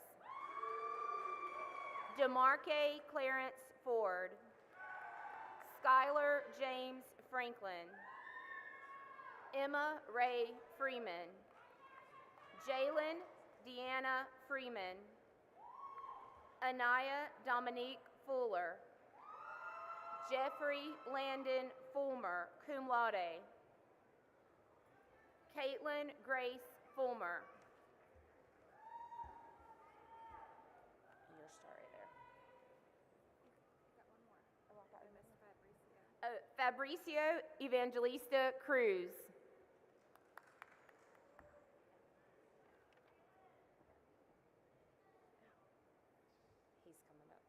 DeMarque Clarence Ford, Skylar James Franklin, Emma Ray Freeman, Jalen Deanna Freeman, Anaya Dominique Fuller, Jeffrey Landon Fulmer, cum laude, Caitlin Grace Fulmer. Your star right there. Got one more. Fabricio Evangelista Cruz. He's coming up.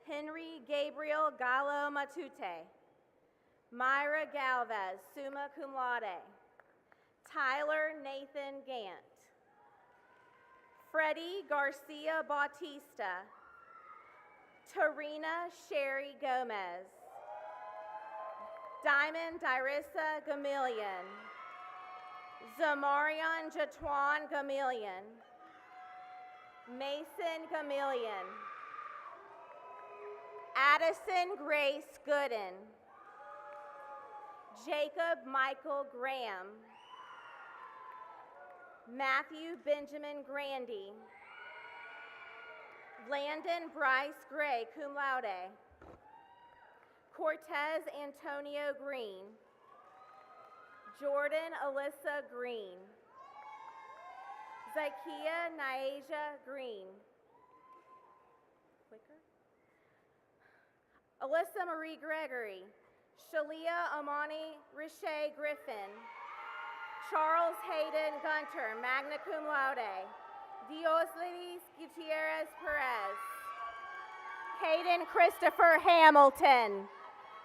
Henry Gabriel Gallo Matute. Myra Galvez, summa cum laude. Tyler Nathan Gant. Freddie Garcia Bautista. Tarina Sherry Gomez. Diamond Dirissa Gamillion. Zamarion Jatuan Gamillion. Mason Gamillion. Addison Grace Gooden. Jacob Michael Graham. Matthew Benjamin Grandy. Landon Bryce Gray, cum laude. Cortez Antonio Green. Jordan Alyssa Green. Zykia Nyasia Green. Clicker. Alyssa Marie Gregory. Shalia Amani Riche Griffin. Charles Hayden Gunter, magna cum laude. Dioslides Gutierrez Perez. Hayden Christopher Hamilton.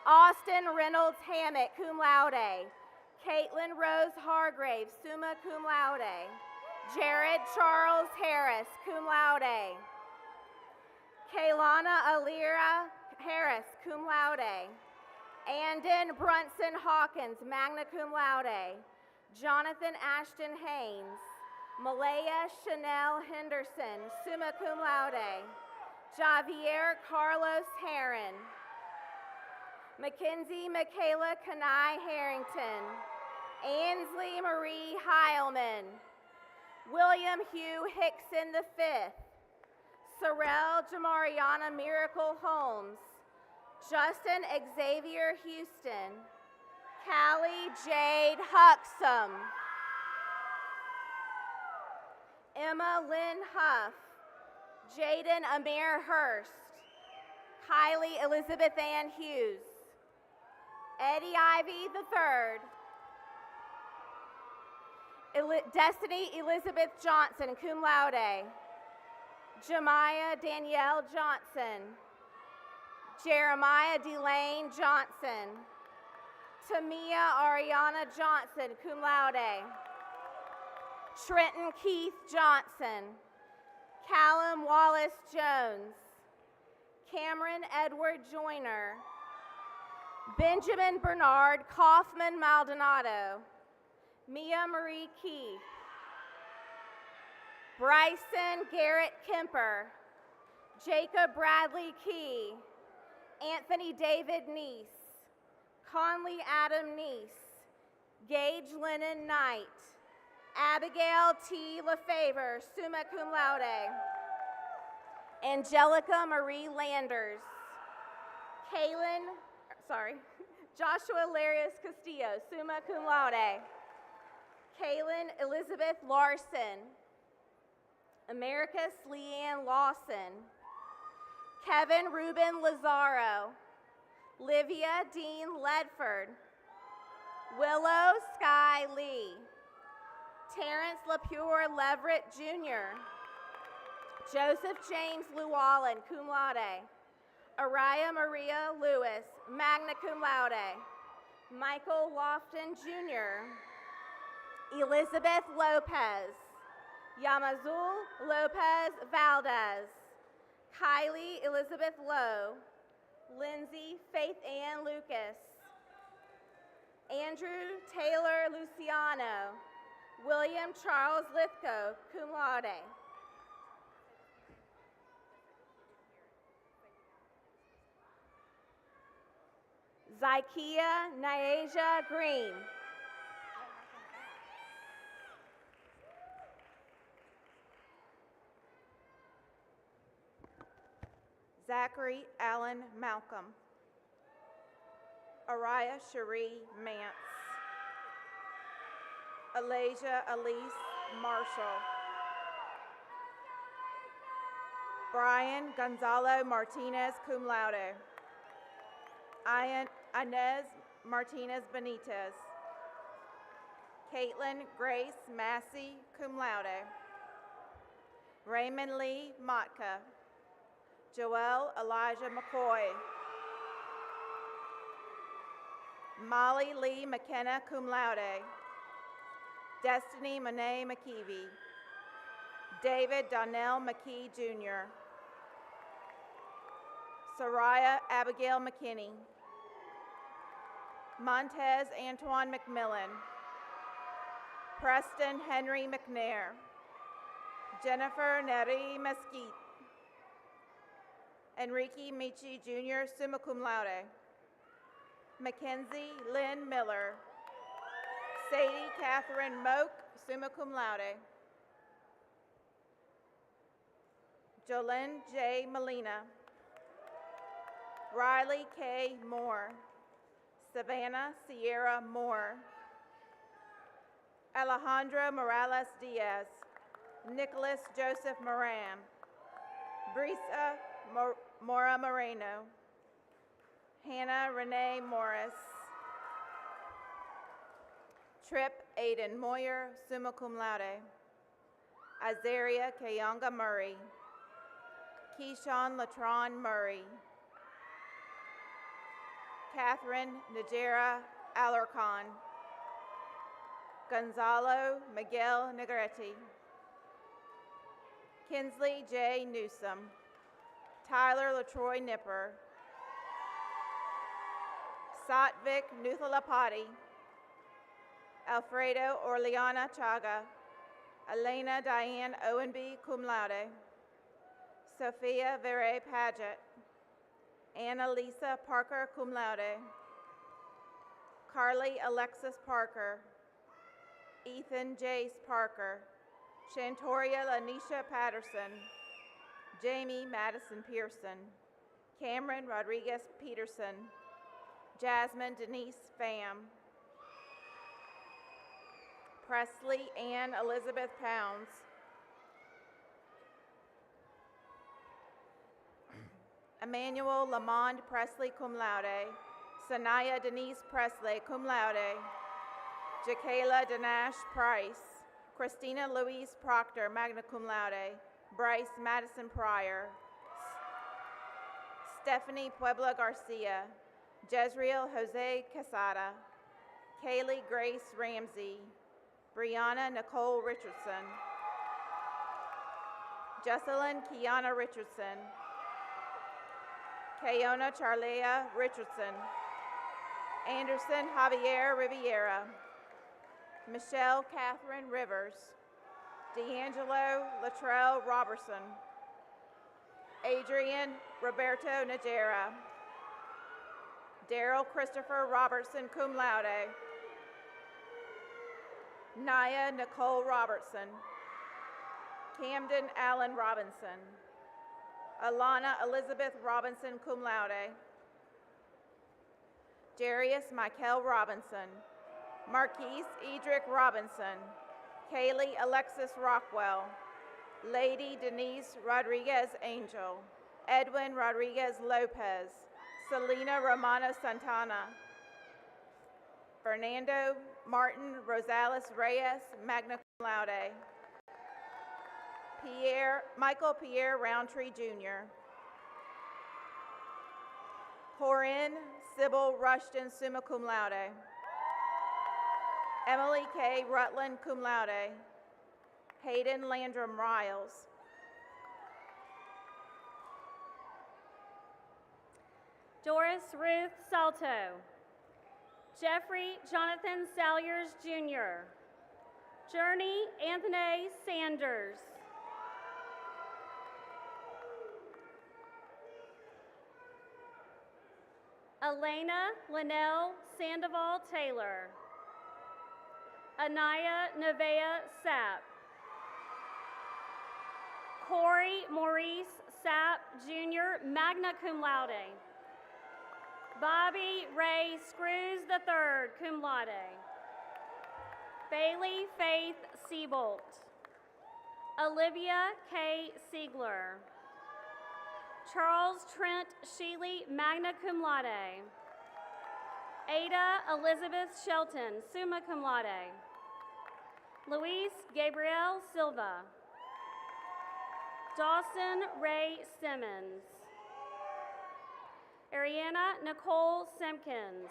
Austin Reynolds Hammett, cum laude. Caitlin Rose Hargrave, summa cum laude. Jared Charles Harris, cum laude. Kaylana Alira Harris, cum laude. Andon Brunson Hawkins, magna cum laude. Jonathan Ashton Haynes. Malaya Chanel Henderson, summa cum laude. Javier Carlos Heron. Mackenzie Michaela Kanai Harrington. Ansley Marie Heilman. William Hugh Hickson V. Sorrel Jamariana Miracle Holmes. Justin Xavier Houston. Callie Jade Huxham. Emma Lynn Huff. Jaden Amir Hurst. Kylie Elizabeth Ann Hughes. Eddie Ivy III. Destiny Elizabeth Johnson, cum laude. Jemiah Danielle Johnson. Jeremiah Delane Johnson. Tamia Ariana Johnson, cum laude. Trenton Keith Johnson. Callum Wallace Jones. Cameron Edward Joyner. Benjamin Bernard Kaufman Maldonado. Mia Marie Keith. Bryson Garrett Kemper. Jacob Bradley Key. Anthony David Neese. Conley Adam Neese. Gage Lennon Knight. Abigail T. LaFavor, summa cum laude. Angelica Marie Landers. Joshua Larius Castillo, summa cum laude. Kaylin Elizabeth Larson. Americus Leanne Lawson. Kevin Ruben Lazaro. Livia Dean Ledford. Willow Sky Lee. Terrence LaPure Leverett Jr. Joseph James Llewellyn, cum laude. Araya Maria Lewis, magna cum laude. Michael Lofton Jr. Elizabeth Lopez. Yamazul Lopez Valdez. Kylie Elizabeth Lowe. Lindsay Faith Ann Lucas. Andrew Taylor Luciano. William Charles Lithgow, cum laude. Zykia Nyasia Green. Zachary Allen Malcolm. Araya Cherie Mance. Alasia Elise Marshall. Brian Gonzalo Martinez, cum laude. Inez Martinez Benitez. Caitlin Grace Massey, cum laude. Raymond Lee Motka. Joel Elijah McCoy. Molly Lee McKenna, cum laude. Destiny Monet McKeevy. David Donnell McKee Jr. Soraya Abigail McKinney. Montez Antoine McMillan. Preston Henry McNair. Jennifer Neri Mesquite. Enrique Michi Jr., summa cum laude. Mackenzie Lynn Miller. Sadie Catherine Moak, summa cum laude. Jolene J. Molina. Riley K. Moore. Savannah Sierra Moore. Alejandra Morales Diaz. Nicholas Joseph Moran. Brisa Mora Moreno. Hannah Renee Morris. Tripp Aiden Moyer, summa cum laude. Azaria Kayonga Murray. Keyshawn Latron Murray. Catherine Najera Alarcon. Gonzalo Miguel Negrete. Kinsley J. Newsom. Tyler LaTroy Nipper. Satvik Nuthalapati. Alfredo Orleana Chaga. Elena Diane Owenby, cum laude. Sophia Vere Paget. Anna Lisa Parker, cum laude. Carly Alexis Parker. Ethan Jace Parker. Shantoria Lanisha Patterson. Jamie Madison Pearson. Cameron Rodriguez Peterson. Jasmine Denise Pham. Presley Ann Elizabeth Pounds. Emmanuel Lamond Presley, cum laude. Sanaya Denise Presley, cum laude. Jacayla Danash Price. Christina Louise Proctor, magna cum laude. Bryce Madison Pryor. Stephanie Puebla Garcia. Jezreel Jose Quesada. Kaylee Grace Ramsey. Brianna Nicole Richardson. Jesselyn Kiana Richardson. Kayona Charlea Richardson. Anderson Javier Riviera. Michelle Catherine Rivers. D'Angelo Latrell Robertson. Adrian Roberto Najera. Daryl Christopher Robertson, cum laude. Naya Nicole Robertson. Camden Allen Robinson. Alana Elizabeth Robinson, cum laude. Jarius Michael Robinson. Marquise Edric Robinson. Kaylee Alexis Rockwell. Lady Denise Rodriguez Angel. Edwin Rodriguez Lopez. Selena Romano Santana. Fernando Martin Rosales Reyes, magna cum laude. Michael Pierre Roundtree, Jr. Corinne Sybil Rushton, summa cum laude. Emily K. Rutland, cum laude. Hayden Landrum Riles. Doris Ruth Salto. Jeffrey Jonathan Salyers, Jr. Journey Anthony Sanders. Elena Linnell Sandoval Taylor. Anaya Nevea Sapp. Corey Maurice Sapp, Jr., magna cum laude. Bobby Ray Screws III, cum laude. Bailey Faith Siebolt. Olivia K. Siegler. Charles Trent Sheely, magna cum laude. Ada Elizabeth Shelton, summa cum laude. Luis Gabriel Silva. Dawson Ray Simmons. Ariana Nicole Simpkins.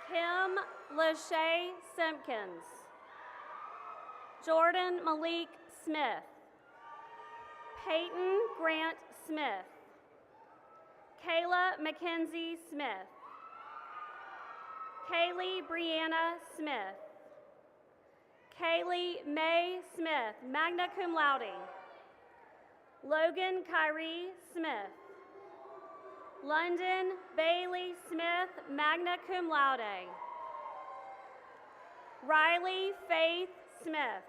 Kim Lachey Simpkins. Jordan Malik Smith. Peyton Grant Smith. Kayla Mackenzie Smith. Kaylee Brianna Smith. Kaylee May Smith, magna cum laude. Logan Kyrie Smith. London Bailey Smith, magna cum laude. Riley Faith Smith.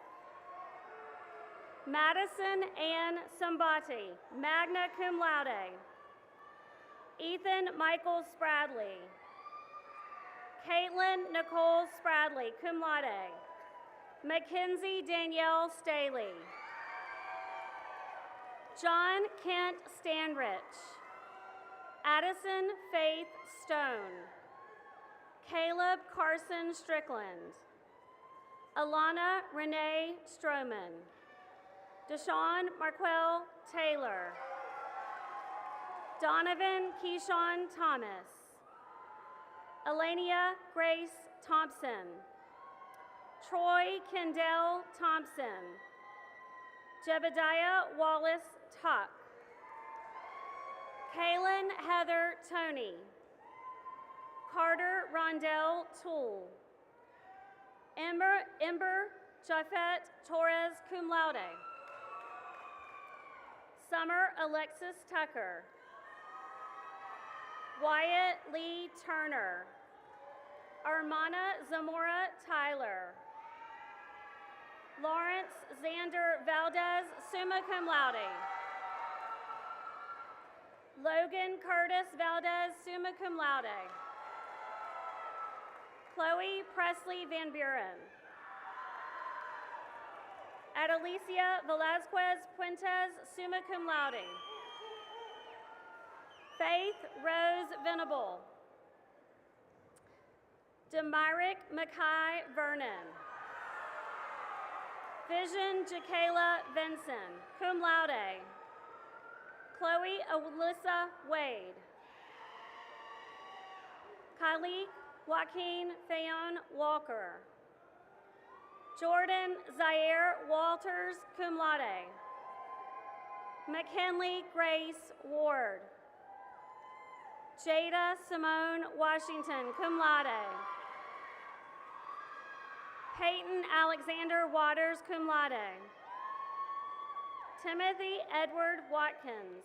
Madison Ann Sambati, magna cum laude. Ethan Michael Spradley. Caitlin Nicole Spradley, cum laude. Mackenzie Danielle Staley. John Kent Stanrich. Addison Faith Stone. Caleb Carson Strickland. Alana Renee Stroman. Deshaun Marquell Taylor. Donovan Keyshawn Thomas. Elenia Grace Thompson. Troy Kendall Thompson. Jebediah Wallace Tuck. Kaylin Heather Toney. Carter Rondell Toole. Ember Japheth Torres, cum laude. Summer Alexis Tucker. Wyatt Lee Turner. Armana Zamora Tyler. Lawrence Xander Valdez, summa cum laude. Logan Curtis Valdez, summa cum laude. Chloe Presley Van Buren. Adelicia Velazquez Puentes, summa cum laude. Faith Rose Venable. Demyrick Mackay Vernon. Vision Jakayla Vinson, cum laude. Chloe Alyssa Wade. Kylie Joaquin Fayon Walker. Jordan Zaire Walters, cum laude. McKinley Grace Ward. Jada Simone Washington, cum laude. Peyton Alexander Waters, cum laude. Timothy Edward Watkins.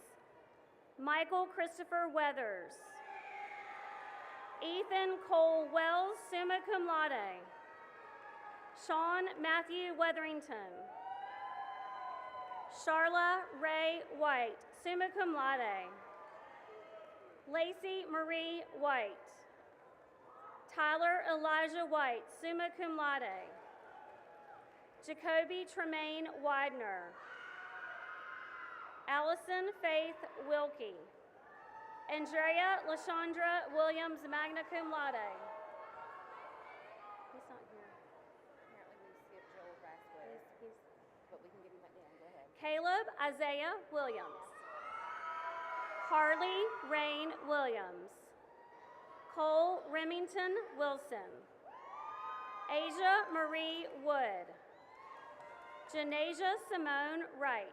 Michael Christopher Weathers. Ethan Cole Wells, summa cum laude. Sean Matthew Weatherington. Charla Ray White, summa cum laude. Lacey Marie White. Tyler Elijah White, summa cum laude. Jacoby Tremaine Widener. Allison Faith Wilkie. Andrea LaShondra Williams, magna cum laude. Caleb Isaiah Williams. Harley Rain Williams. Cole Remington Wilson. Asia Marie Wood. Janasia Simone Wright.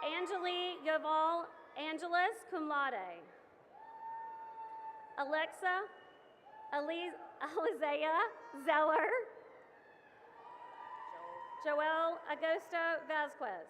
Angelique Yoval Angeles, cum laude. Alexa Alizea Zeller. Joel Agosto Vasquez.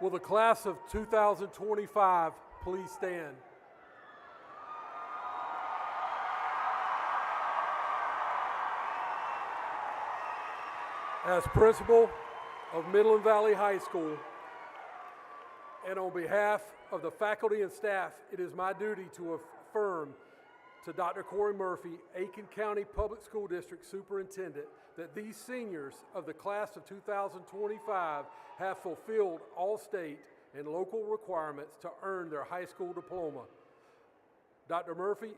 Will the class of 2025 please stand? As principal of Midland Valley High School, and on behalf of the faculty and staff, it is my duty to affirm to Dr. Corey Murphy, Aiken County Public School District Superintendent, that these seniors of the class of 2025 have fulfilled all state and local requirements to earn their high school diploma. Dr. Murphy,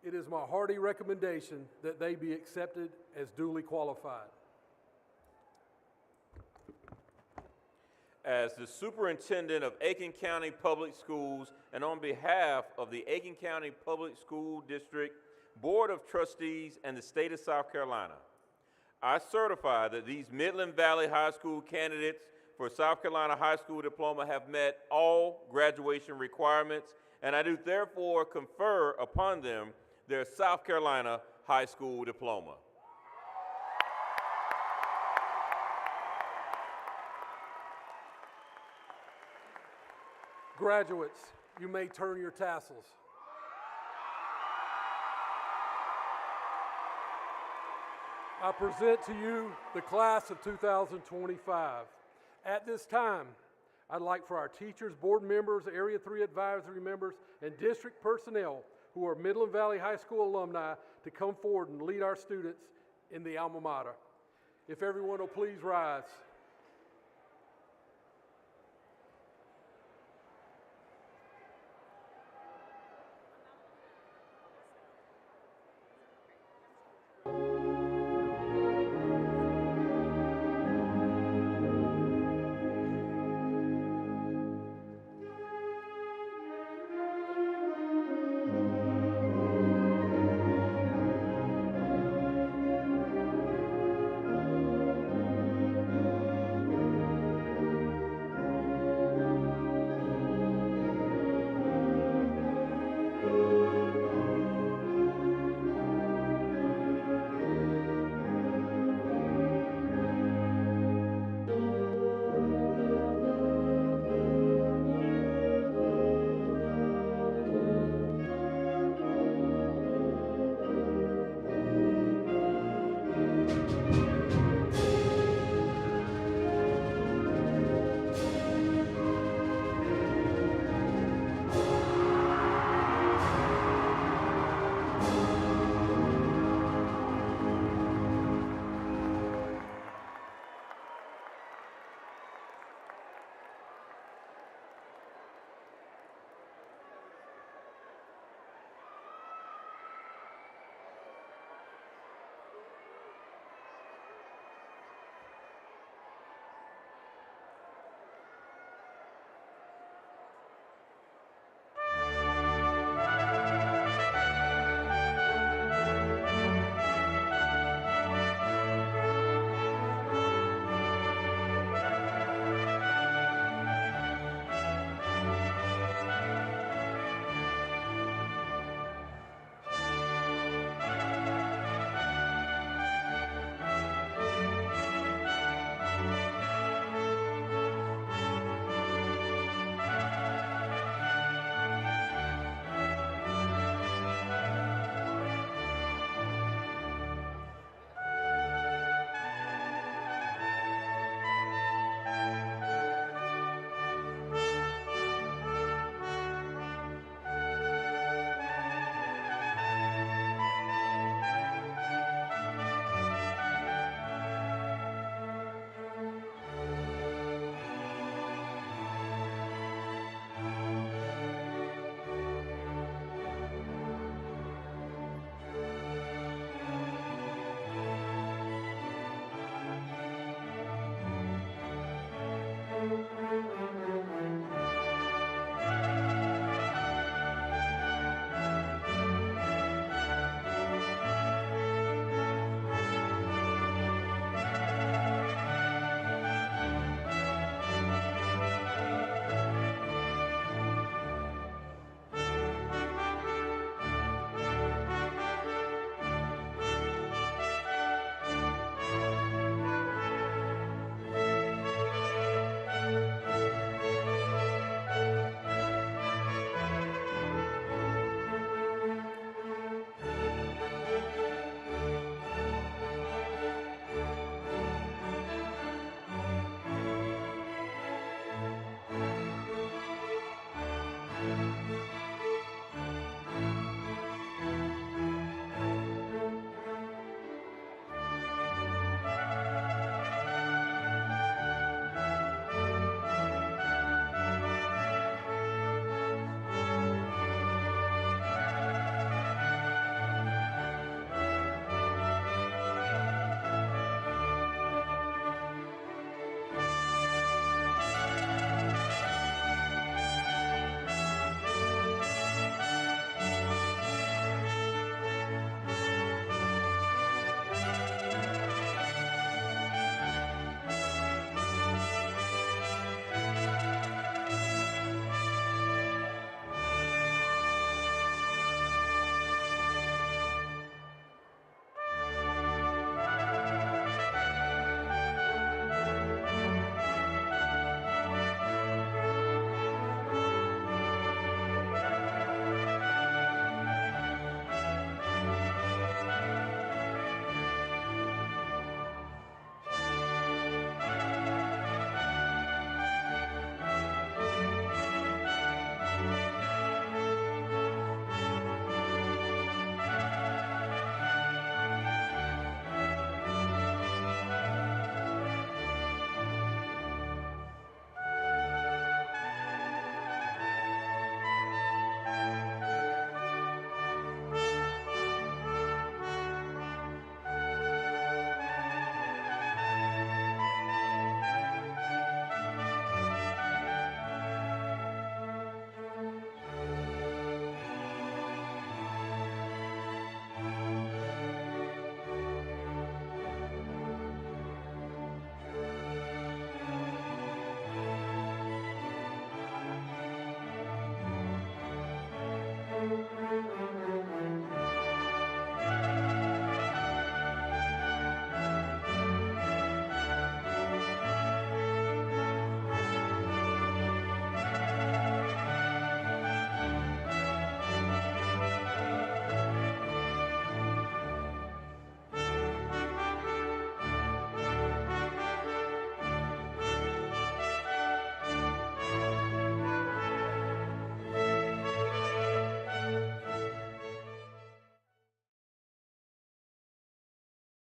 it is my hearty recommendation that they be accepted as duly qualified. As the superintendent of Aiken County Public Schools and on behalf of the Aiken County Public School District Board of Trustees and the state of South Carolina, I certify that these Midland Valley High School candidates for South Carolina High School Diploma have met all graduation requirements, and I do therefore confer upon them their South Carolina High School Diploma. Graduates, you may turn your tassels. I present to you the class of 2025. At this time, I'd like for our teachers, board members, Area 3 advisory members, and district personnel who are Midland Valley High School alumni to come forward and lead our students in the alma mater. If everyone will please rise.